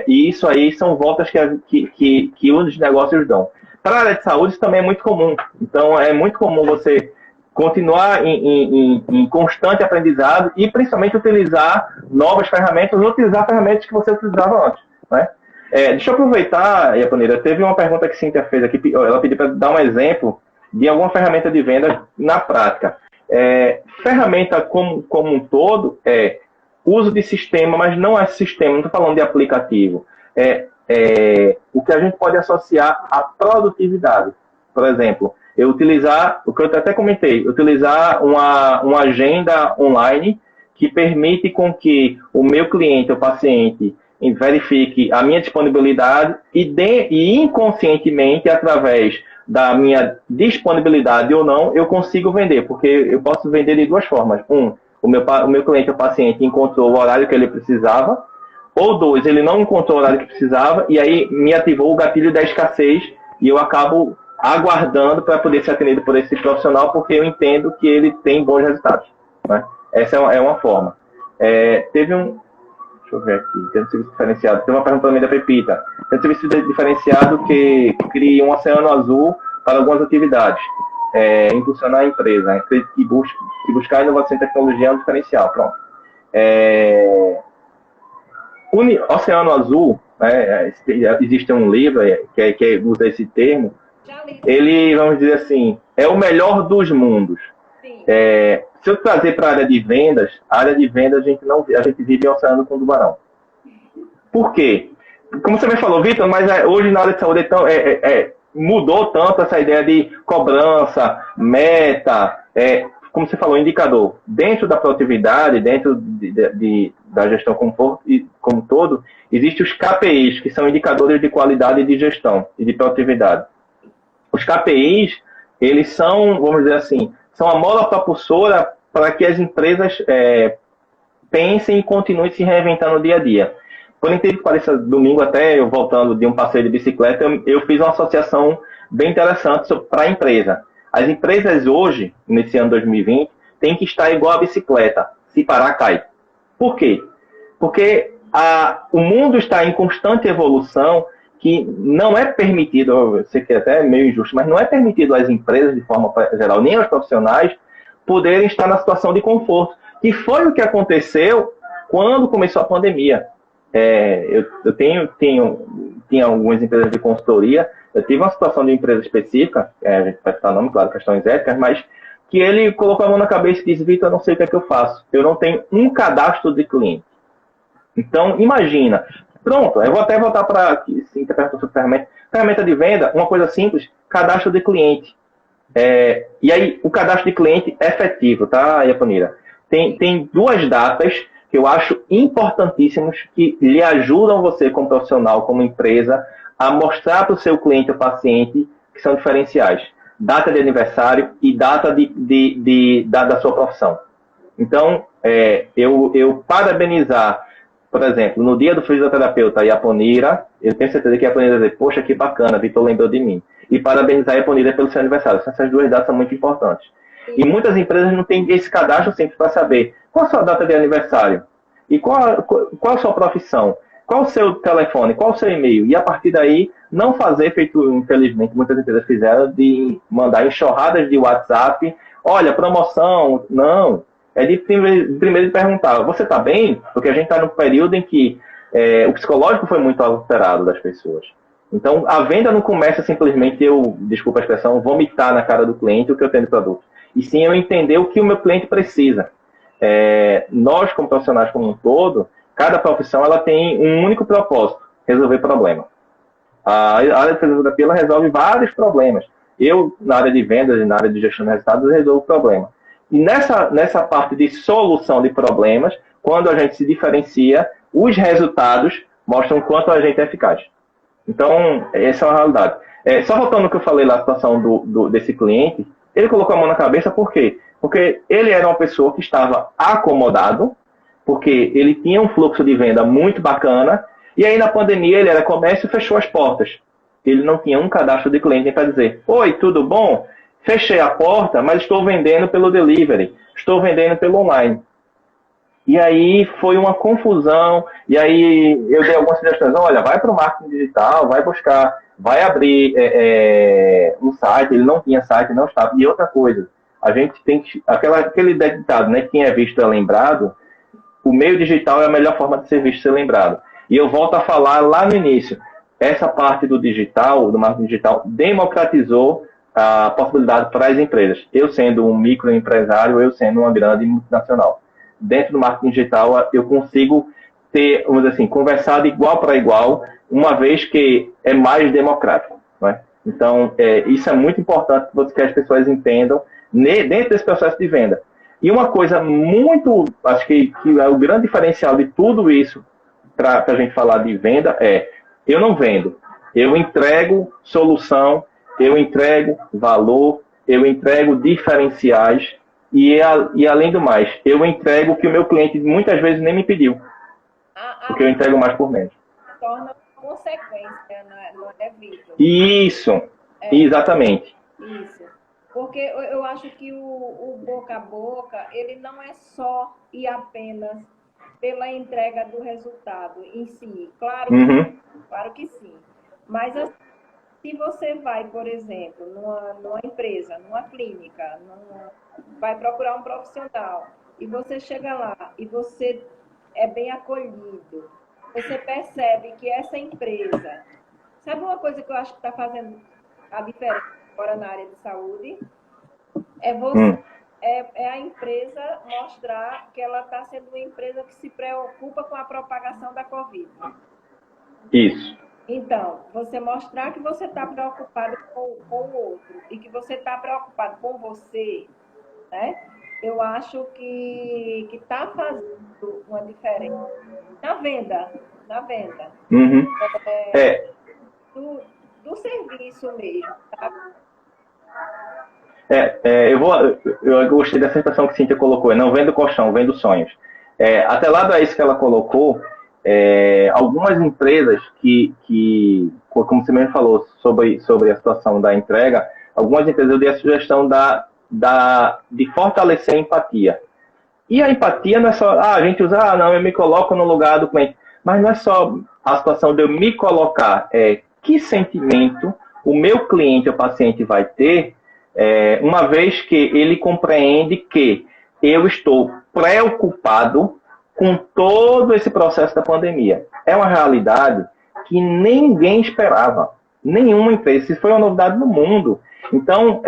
e isso aí são voltas que os negócios dão. Para a área de saúde, isso também é muito comum. Então, é muito comum você continuar em constante aprendizado e, principalmente, utilizar novas ferramentas, ou utilizar ferramentas que você utilizava antes. Né? Deixa eu aproveitar, Iaponira, teve uma pergunta que a Cíntia fez aqui, ela pediu para dar um exemplo de alguma ferramenta de venda na prática. Ferramenta como um todo uso de sistema, mas não é sistema, não estou falando de aplicativo. O que a gente pode associar à produtividade. Por exemplo, eu utilizar, o que eu até comentei, utilizar uma agenda online que permite com que o meu cliente, o paciente, verifique a minha disponibilidade e inconscientemente, através da minha disponibilidade ou não, eu consigo vender, porque eu posso vender de duas formas. O meu cliente, o paciente, encontrou o horário que ele precisava, ou dois, ele não encontrou o horário que precisava, e aí me ativou o gatilho da escassez, e eu acabo aguardando para poder ser atendido por esse profissional, porque eu entendo que ele tem bons resultados. Né? Essa é uma forma. Teve um... Deixa eu ver aqui. Tem um serviço diferenciado. Tem uma pergunta também da Pepita. Tem um serviço diferenciado que cria um oceano azul para algumas atividades. Impulsionar a empresa. E buscar inovação e tecnologia é um diferencial. Pronto. Oceano Azul, né, existe um livro que usa esse termo. Ele, vamos dizer assim, é o melhor dos mundos. Se eu trazer para a área de vendas, a gente vive em oceano com tubarão. Por quê? Como você me falou, Vitor, mas hoje na área de saúde mudou tanto essa ideia de cobrança, meta, como você falou, indicador. Dentro da produtividade, dentro da gestão como um todo, existem os KPIs, que são indicadores de qualidade de gestão e de produtividade. Os KPIs, eles são, vamos dizer assim, são a mola propulsora para que as empresas pensem e continuem se reinventando no dia a dia. Por incrível que pareça, domingo até, eu voltando de um passeio de bicicleta, eu fiz uma associação bem interessante para a empresa. As empresas hoje, nesse ano 2020, têm que estar igual a bicicleta. Se parar, cai. Por quê? Porque o mundo está em constante evolução, que não é permitido, eu sei que é até meio injusto, mas não é permitido às empresas, de forma geral, nem aos profissionais, poderem estar na situação de conforto. Que foi o que aconteceu quando começou a pandemia. Eu tinha algumas empresas de consultoria, eu tive uma situação de empresa específica, a gente vai citar nome, claro, questões éticas, mas que ele colocou a mão na cabeça e disse, Vitor, eu não sei o que é que eu faço. Eu não tenho um cadastro de cliente. Então, imagina. Pronto, eu vou até voltar para ferramenta de venda, uma coisa simples, cadastro de cliente. E aí, o cadastro de cliente efetivo, tá, Iaponira? Tem duas datas que eu acho importantíssimas que lhe ajudam você, como profissional, como empresa, a mostrar para o seu cliente ou paciente que são diferenciais. Data de aniversário e data da sua profissão. Então, eu parabenizar, por exemplo, no dia do fisioterapeuta Iaponira, eu tenho certeza que a Iaponira vai dizer, poxa, que bacana, Vitor lembrou de mim. E parabenizar a Iaponira pelo seu aniversário. Essas duas datas são muito importantes. E muitas empresas não têm esse cadastro sempre para saber qual a sua data de aniversário e qual a sua profissão, qual o seu telefone, qual o seu e-mail. E a partir daí, não fazer, feito infelizmente muitas empresas fizeram, de mandar enxurradas de WhatsApp, olha, promoção, não. É de primeiro de perguntar, você está bem? Porque a gente está num período em que o psicológico foi muito alterado das pessoas. Então, a venda não começa simplesmente desculpa a expressão, vomitar na cara do cliente o que eu tenho de produto. E sim eu entender o que o meu cliente precisa. Nós, como profissionais como um todo, cada profissão ela tem um único propósito, resolver problema. A área de fisioterapia ela resolve vários problemas. Eu, na área de vendas e na área de gestão de resultados, resolvo problema. E nessa parte de solução de problemas, quando a gente se diferencia, os resultados mostram o quanto a gente é eficaz. Então, essa é uma realidade. Só voltando ao que eu falei lá, a situação desse cliente, ele colocou a mão na cabeça por quê? Porque ele era uma pessoa que estava acomodado, porque ele tinha um fluxo de venda muito bacana, e aí na pandemia ele era comércio e fechou as portas. Ele não tinha um cadastro de cliente para dizer, oi, tudo bom? Fechei a porta, mas estou vendendo pelo delivery, estou vendendo pelo online. E aí foi uma confusão, e aí eu dei algumas sugestões, olha, vai para o marketing digital, vai buscar, vai abrir um site, ele não tinha site, não estava. E outra coisa, a gente tem que, aquele ditado, né, quem é visto é lembrado, o meio digital é a melhor forma de ser visto e ser lembrado. E eu volto a falar lá no início, essa parte do digital, do marketing digital, democratizou a possibilidade para as empresas. Eu sendo um microempresário, eu sendo uma grande multinacional. Dentro do marketing digital, eu consigo ter, vamos dizer assim, conversar de igual para igual, uma vez que é mais democrático. Né? Então, isso é muito importante que as pessoas entendam dentro desse processo de venda. E uma coisa muito, acho que é o grande diferencial de tudo isso, para a gente falar de venda, eu não vendo, eu entrego solução, eu entrego valor, eu entrego diferenciais, e além do mais, eu entrego o que o meu cliente muitas vezes nem me pediu. Porque eu entrego mais por menos. Torna consequência, não é Vitor? Isso, exatamente. Isso. Porque eu acho que o boca a boca, ele não é só e apenas pela entrega do resultado em si. Claro que sim. Mas assim, se você vai, por exemplo, numa empresa, numa clínica, vai procurar um profissional, e você chega lá e você é bem acolhido, você percebe que essa empresa... Sabe uma coisa que eu acho que está fazendo a diferença agora na área de saúde? É a empresa mostrar que ela está sendo uma empresa que se preocupa com a propagação da Covid. Isso. Então, você mostrar que você está preocupado com o outro e que você está preocupado com você, né? Eu acho que está fazendo uma diferença na venda. Uhum. Do serviço mesmo, tá? Eu gostei dessa expressão que a Cíntia colocou, não vendo colchão, vendo sonhos. Até lá a isso que ela colocou, algumas empresas que como você mesmo falou sobre a situação da entrega, algumas empresas eu dei a sugestão de fortalecer a empatia. E a empatia não é só, a gente usa, não, eu me coloco no lugar do cliente. Mas não é só a situação de eu me colocar, que sentimento o meu cliente, o paciente, vai ter, uma vez que ele compreende que eu estou preocupado com todo esse processo da pandemia. É uma realidade que ninguém esperava, nenhuma empresa, isso foi uma novidade no mundo. Então,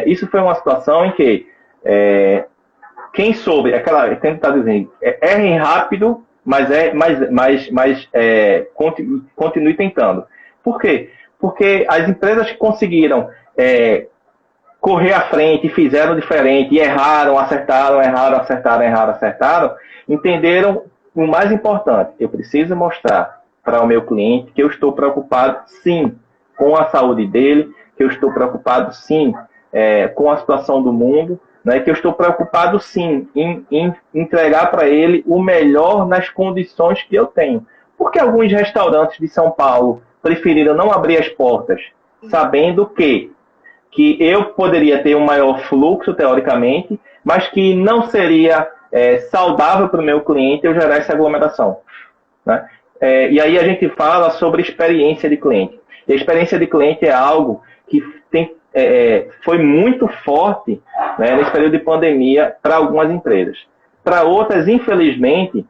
isso foi uma situação em que quem soube, tem que estar dizendo, errem rápido, mas continue tentando. Por quê? Porque as empresas que conseguiram correr à frente, fizeram diferente, e erraram, acertaram, entenderam o mais importante. Eu preciso mostrar para o meu cliente que eu estou preocupado, sim, com a saúde dele, que eu estou preocupado, sim, com a situação do mundo, né, que eu estou preocupado, sim, em entregar para ele o melhor nas condições que eu tenho. Porque alguns restaurantes de São Paulo preferiram não abrir as portas, sabendo que eu poderia ter um maior fluxo, teoricamente, mas que não seria saudável para o meu cliente eu gerar essa aglomeração, né? E aí a gente fala sobre experiência de cliente. E a experiência de cliente é algo que foi muito forte, né, nesse período de pandemia para algumas empresas. Para outras, infelizmente,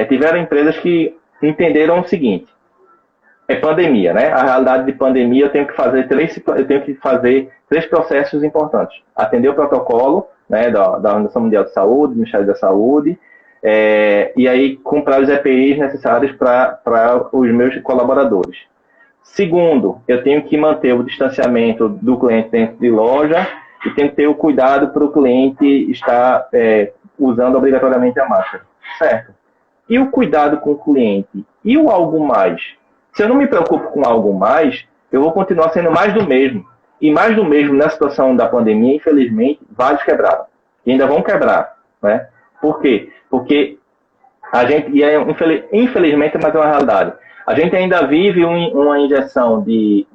tiveram empresas que entenderam o seguinte: é pandemia, né? A realidade de pandemia, eu tenho que fazer três processos importantes. Atender o protocolo, né, da Organização Mundial de Saúde, do Ministério da Saúde, e aí comprar os EPIs necessários para os meus colaboradores. Segundo, eu tenho que manter o distanciamento do cliente dentro de loja e tenho que ter o cuidado para o cliente estar usando obrigatoriamente a máscara. Certo? E o cuidado com o cliente? E o algo mais? Se eu não me preocupo com algo mais, eu vou continuar sendo mais do mesmo. E mais do mesmo na situação da pandemia, infelizmente, vários quebraram. E ainda vão quebrar, né? Por quê? Porque a gente, infelizmente, mas é uma realidade, a gente ainda vive uma injeção de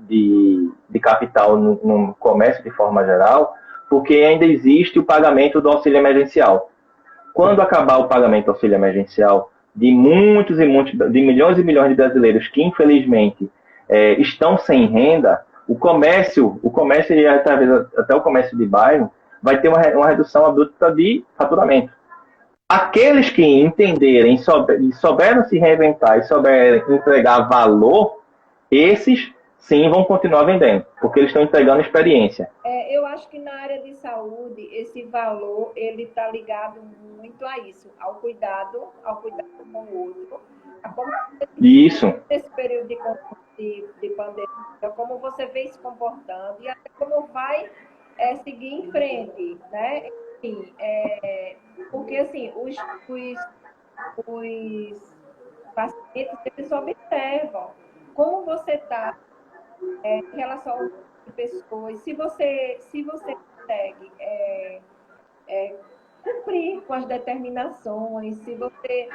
capital no comércio de forma geral, porque ainda existe o pagamento do auxílio emergencial. Quando acabar o pagamento do auxílio emergencial, de muitos e muitos, de milhões e milhões de brasileiros que, infelizmente, estão sem renda, o comércio e até o comércio de bairro vai ter uma redução abrupta de faturamento. Aqueles que entenderem e souberam se reinventar e souberem entregar valor, esses sim vão continuar vendendo, porque eles estão entregando experiência. Eu acho que na área de saúde, esse valor ele está ligado muito a isso, ao cuidado com o outro. Isso. Nesse período de pandemia, como você vem se comportando e até como vai seguir em frente, né? Enfim, porque assim, os pacientes eles observam como você está em relação a pessoas, se você consegue cumprir com as determinações, se você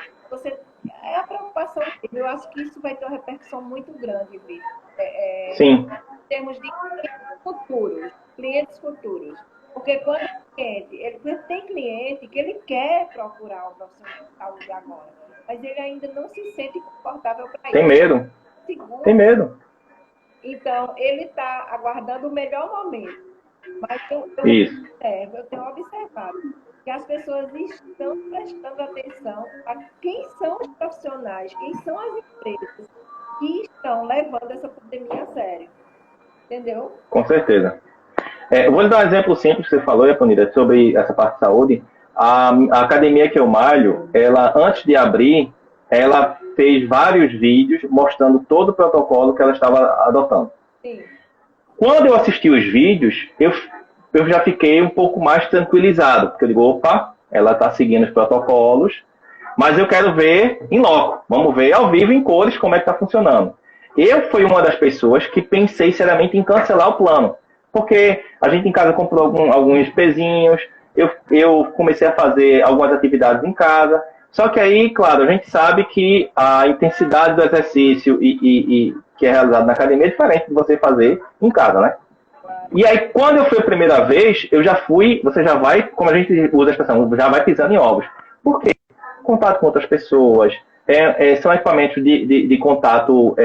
é a preocupação dele. Eu acho que isso vai ter uma repercussão muito grande, Vitor. Sim. Em termos de clientes futuros. Porque quando tem cliente que ele quer procurar um profissional de saúde agora, mas ele ainda não se sente confortável para isso. Tem medo. Tem medo. Então, ele está aguardando o melhor momento. Mas eu tenho observado que as pessoas estão prestando atenção a quem são os profissionais, quem são as empresas que estão levando essa pandemia a sério. Entendeu? Com certeza. Eu vou lhe dar um exemplo simples que você falou, Yaponira, sobre essa parte de saúde. A academia que eu malho, ela, antes de abrir, ela fez vários vídeos mostrando todo o protocolo que ela estava adotando. Sim. Quando eu assisti os vídeos, eu já fiquei um pouco mais tranquilizado, porque eu digo, opa, ela está seguindo os protocolos, mas eu quero ver em loco. Vamos ver ao vivo, em cores, como é que está funcionando. Eu fui uma das pessoas que pensei seriamente em cancelar o plano, porque a gente em casa comprou alguns pezinhos, eu comecei a fazer algumas atividades em casa, só que aí, claro, a gente sabe que a intensidade do exercício e que é realizado na academia é diferente de você fazer em casa, né? E aí, quando eu fui a primeira vez, eu já fui, você já vai, como a gente usa a expressão, já vai pisando em ovos. Por quê? Contato com outras pessoas, são equipamentos de contato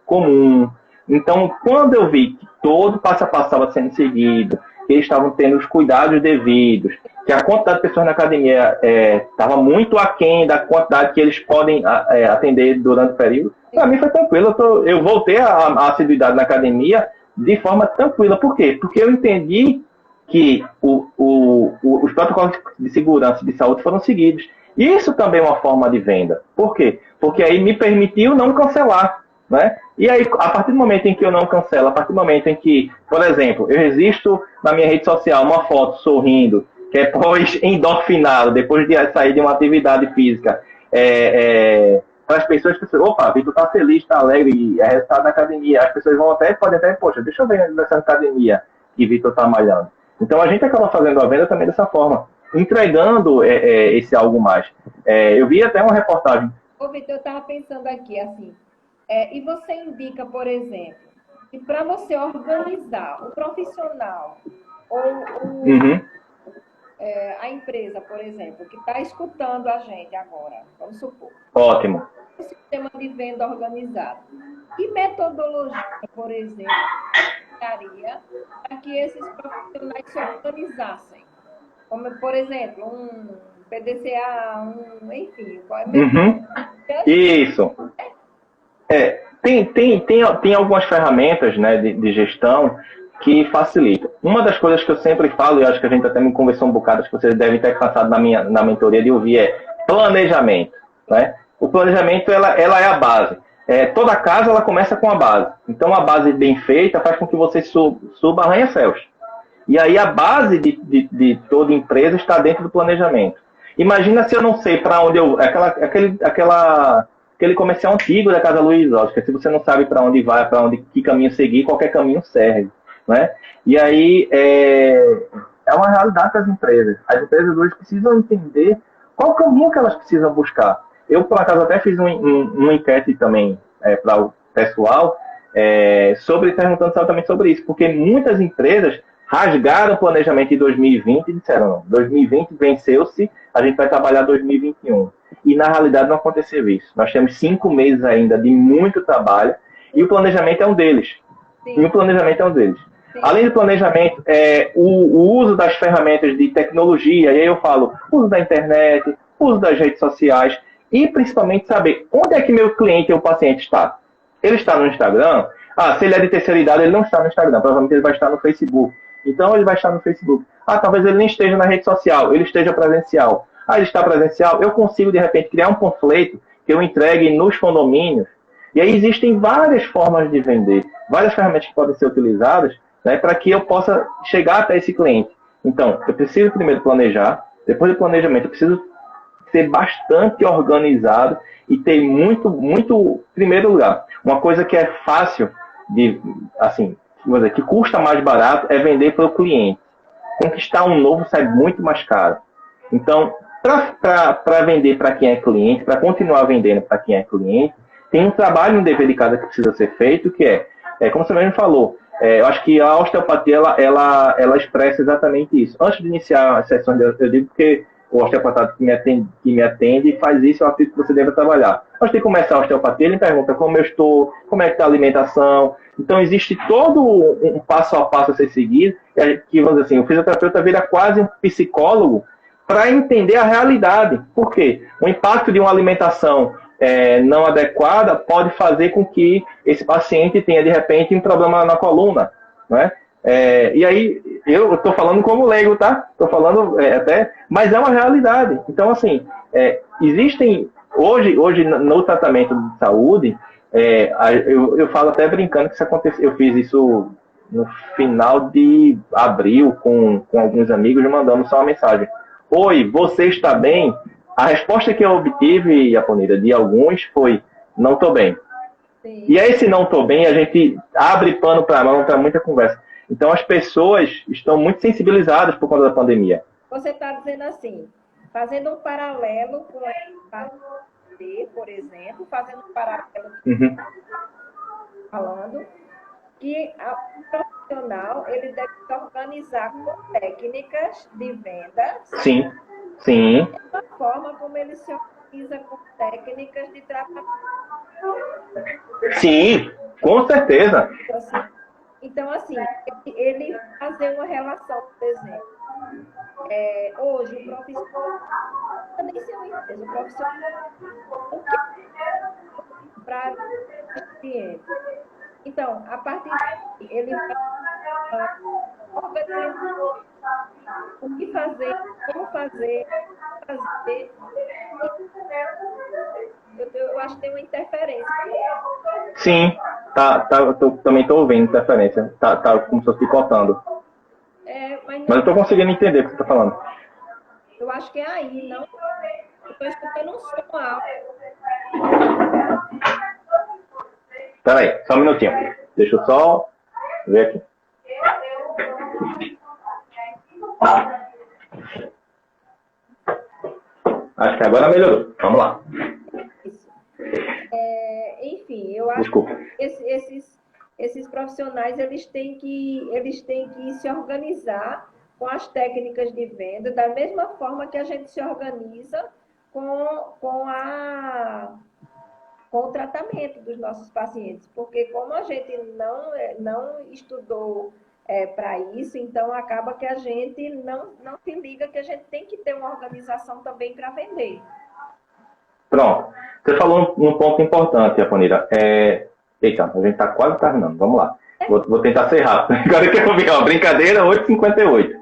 comum. Então, quando eu vi que todo passo a passo estava sendo seguido, que eles estavam tendo os cuidados devidos, que a quantidade de pessoas na academia estava muito aquém da quantidade que eles podem atender durante o período, para mim foi tranquilo. Eu voltei à assiduidade na academia de forma tranquila. Por quê? Porque eu entendi que os protocolos de segurança e de saúde foram seguidos. Isso também é uma forma de venda. Por quê? Porque aí me permitiu não cancelar. Né? E aí, a partir do momento em que eu não cancelo, a partir do momento em que, por exemplo, eu registro na minha rede social uma foto sorrindo, que é pós-endorfinado, depois de sair de uma atividade física, para as pessoas que opa, Vitor está feliz, está alegre, é resultado da academia. As pessoas podem até, poxa, deixa eu ver nessa academia que Vitor está malhando. Então a gente acaba fazendo a venda também dessa forma, entregando esse algo mais. Eu vi até uma reportagem. Ô, Vitor, eu estava pensando aqui, assim, e você indica, por exemplo, que para você organizar o profissional ou a empresa, por exemplo, que está escutando a gente agora, vamos supor. Ótimo. O sistema de venda organizado. Que metodologia, por exemplo, daria para que esses profissionais se organizassem? Como, por exemplo, um PDCA, enfim. Isso. Tem algumas ferramentas, né, de gestão que facilitam. Uma das coisas que eu sempre falo, e acho que a gente até me conversou um bocado, acho que vocês devem ter passado na mentoria de ouvir, é planejamento. Né? O planejamento ela é a base. Toda casa ela começa com a base. Então a base bem feita faz com que você suba arranha-céus. E aí a base de toda empresa está dentro do planejamento. Imagina se eu não sei para onde eu... Aquele comercial antigo da Casa Luiz Oscar, se você não sabe para onde vai, que caminho seguir, qualquer caminho serve. Né? E aí é uma realidade das empresas. As empresas hoje precisam entender qual o caminho que elas precisam buscar. Eu, por acaso, até fiz uma enquete também para o pessoal, perguntando exatamente sobre isso, porque muitas empresas rasgaram o planejamento em 2020 e disseram, não, 2020 venceu-se, a gente vai trabalhar 2021. E, na realidade, não aconteceu isso. Nós temos 5 meses ainda de muito trabalho e o planejamento é um deles. Sim. E o planejamento é um deles. Sim. Além do planejamento, o uso das ferramentas de tecnologia, e aí eu falo, uso da internet, uso das redes sociais e, principalmente, saber onde é que meu cliente ou paciente está. Ele está no Instagram? Se ele é de terceira idade, ele não está no Instagram. Provavelmente ele vai estar no Facebook. Então, ele vai estar no Facebook. Talvez ele nem esteja na rede social, ele esteja presencial. Ele está presencial, eu consigo, de repente, criar um panfleto que eu entregue nos condomínios. E aí existem várias formas de vender, várias ferramentas que podem ser utilizadas, né, para que eu possa chegar até esse cliente. Então, eu preciso primeiro planejar, depois do planejamento, eu preciso ser bastante organizado e ter muito, primeiro lugar, uma coisa que é fácil de, assim, vamos dizer, que custa mais barato é vender para o cliente. Conquistar um novo sai muito mais caro. Então, para vender para quem é cliente, para continuar vendendo para quem é cliente, tem um trabalho, um dever de casa que precisa ser feito, que como você mesmo falou, eu acho que a osteopatia ela expressa exatamente isso. Antes de iniciar as sessões, eu digo que o osteopata que me atende faz isso, eu acredito que você deve trabalhar. Antes de começar a osteopatia, ele me pergunta como eu estou, como é que está a alimentação. Então, existe todo um passo a passo a ser seguido, que, vamos dizer assim, o fisioterapeuta vira quase um psicólogo para entender a realidade. Por quê? O impacto de uma alimentação não adequada pode fazer com que esse paciente tenha, de repente, um problema na coluna, né? E aí, eu estou falando como leigo, tá? Estou falando mas é uma realidade. Então, assim, existem, hoje no tratamento de saúde, eu falo até brincando que isso aconteceu, eu fiz isso no final de abril com alguns amigos, mandando só uma mensagem. Oi, você está bem? A resposta que eu obtive, Aponira, de alguns foi, não estou bem. Sim. E aí, se não estou bem, a gente abre pano para mão para muita conversa. Então, as pessoas estão muito sensibilizadas por conta da pandemia. Você está dizendo assim, fazendo um paralelo com a por exemplo, fazendo um paralelo falando, que o profissional ele deve se organizar com técnicas de venda. Sim, sim. Da forma como ele se organiza com técnicas de tratamento. Sim, com certeza. Então, assim, ele fazer uma relação, por exemplo. Hoje, o profissional, nem ser uma empresa, o profissional para o cliente. Então, a partir daí, ele vai organizar o que fazer, como fazer. Eu acho que tem uma interferência. Sim, também estou ouvindo interferência. Tá como se fosse picotando. Mas eu estou conseguindo entender o que você está falando. Eu acho que é aí, não. Eu estou escutando um som alto. Peraí, só um minutinho. Deixa eu só ver aqui. Acho que agora melhorou. Vamos lá. Isso. Enfim, eu acho que esses profissionais eles têm que se organizar com as técnicas de venda da mesma forma que a gente se organiza com o tratamento dos nossos pacientes, porque como a gente não estudou para isso, então acaba que a gente não se liga que a gente tem que ter uma organização também para vender. Pronto. Você falou um ponto importante, Aponira. Eita, a gente está quase terminando. Vamos lá. Vou tentar ser rápido. Agora que eu vi, ó, brincadeira, 8h58.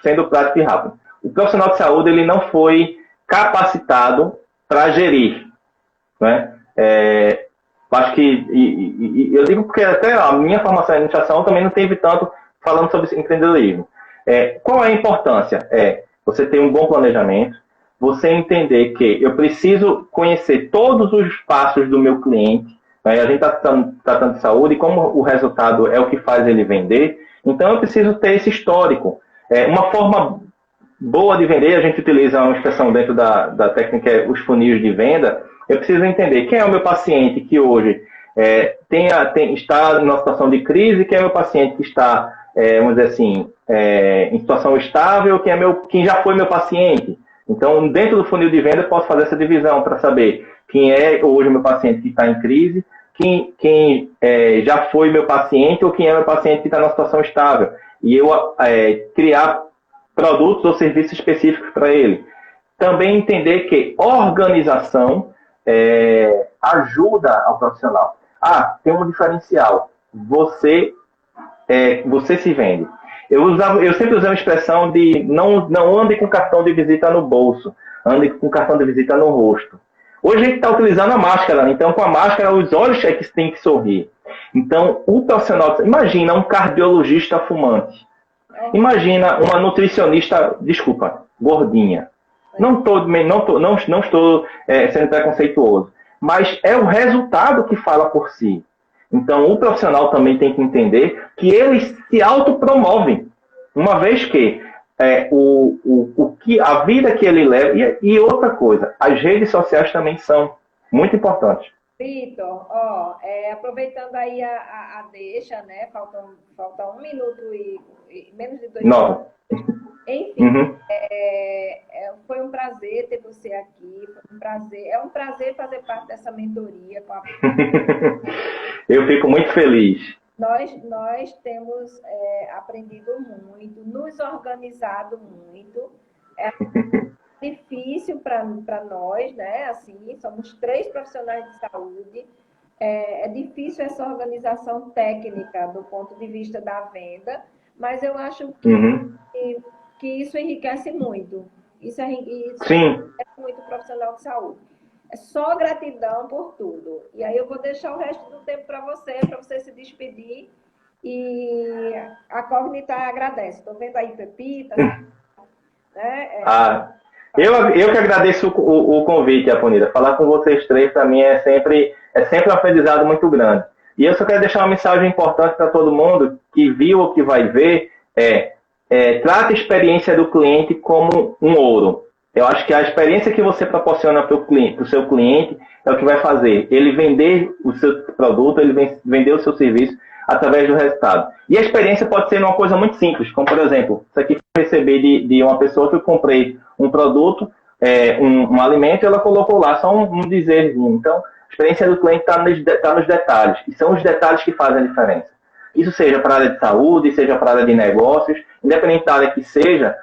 Sendo prático e rápido. O profissional de saúde ele não foi capacitado para gerir. Né? Acho que, eu digo porque até a minha formação em administração também não teve tanto falando sobre empreendedorismo. Qual é a importância? Você ter um bom planejamento, você entender que eu preciso conhecer todos os passos do meu cliente, né? A gente está tratando de saúde e como o resultado é o que faz ele vender, então eu preciso ter esse histórico. Uma forma boa de vender, a gente utiliza uma expressão dentro da técnica, os funis de venda. Eu preciso entender quem é o meu paciente que hoje está numa situação de crise, quem é o meu paciente que está, vamos dizer assim, em situação estável, quem já foi meu paciente. Então, dentro do funil de venda, eu posso fazer essa divisão para saber quem é hoje o meu paciente que está em crise, quem já foi meu paciente ou quem é meu paciente que está numa situação estável. E eu criar produtos ou serviços específicos para ele. Também entender que organização ajuda ao profissional. Tem um diferencial. Você se vende. Eu sempre usei uma expressão de não ande com cartão de visita no bolso, ande com cartão de visita no rosto. Hoje a gente está utilizando a máscara, então com a máscara os olhos é que tem que sorrir. Então o profissional, imagina um cardiologista fumante, imagina uma nutricionista, gordinha. Não estou sendo preconceituoso, mas é o resultado que fala por si. Então, o profissional também tem que entender que eles se autopromovem, uma vez que a vida que ele leva... E outra coisa, as redes sociais também são muito importantes. Vitor, aproveitando aí a deixa, né? Falta 1 minuto e menos de 2 minutos. Enfim, foi um prazer ter você aqui. É um prazer fazer parte dessa mentoria. Eu fico muito feliz. Nós temos aprendido muito, nos organizado muito. É difícil para nós, né? Assim, somos 3 profissionais de saúde. É difícil essa organização técnica do ponto de vista da venda, mas eu acho que isso enriquece muito. Isso enriquece muito o profissional de saúde. É só gratidão por tudo. E aí eu vou deixar o resto do tempo para você se despedir. E a Cognita agradece. Estou vendo aí Pepita. Né? Eu que agradeço o convite, Aponira. Falar com vocês 3, para mim, é sempre um aprendizado muito grande. E eu só quero deixar uma mensagem importante para todo mundo que viu ou que vai ver. Trata a experiência do cliente como um ouro. Eu acho que a experiência que você proporciona para o seu cliente é o que vai fazer ele vender o seu produto, ele vender o seu serviço através do resultado. E a experiência pode ser uma coisa muito simples, como, por exemplo, isso aqui eu recebi de uma pessoa que eu comprei um produto, um alimento, e ela colocou lá só um dizer. Então, a experiência do cliente está nos detalhes, e são os detalhes que fazem a diferença. Isso seja para a área de saúde, seja para a área de negócios, independente da área que seja.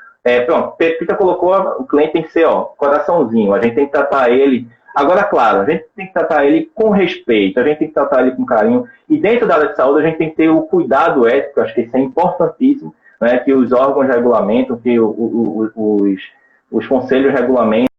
Pronto, Pepita colocou, o cliente tem que ser, coraçãozinho, a gente tem que tratar ele. Agora, claro, a gente tem que tratar ele com respeito, a gente tem que tratar ele com carinho, e dentro da área de saúde a gente tem que ter o cuidado ético, acho que isso é importantíssimo, né, que os órgãos regulamentam, que os conselhos regulamentam,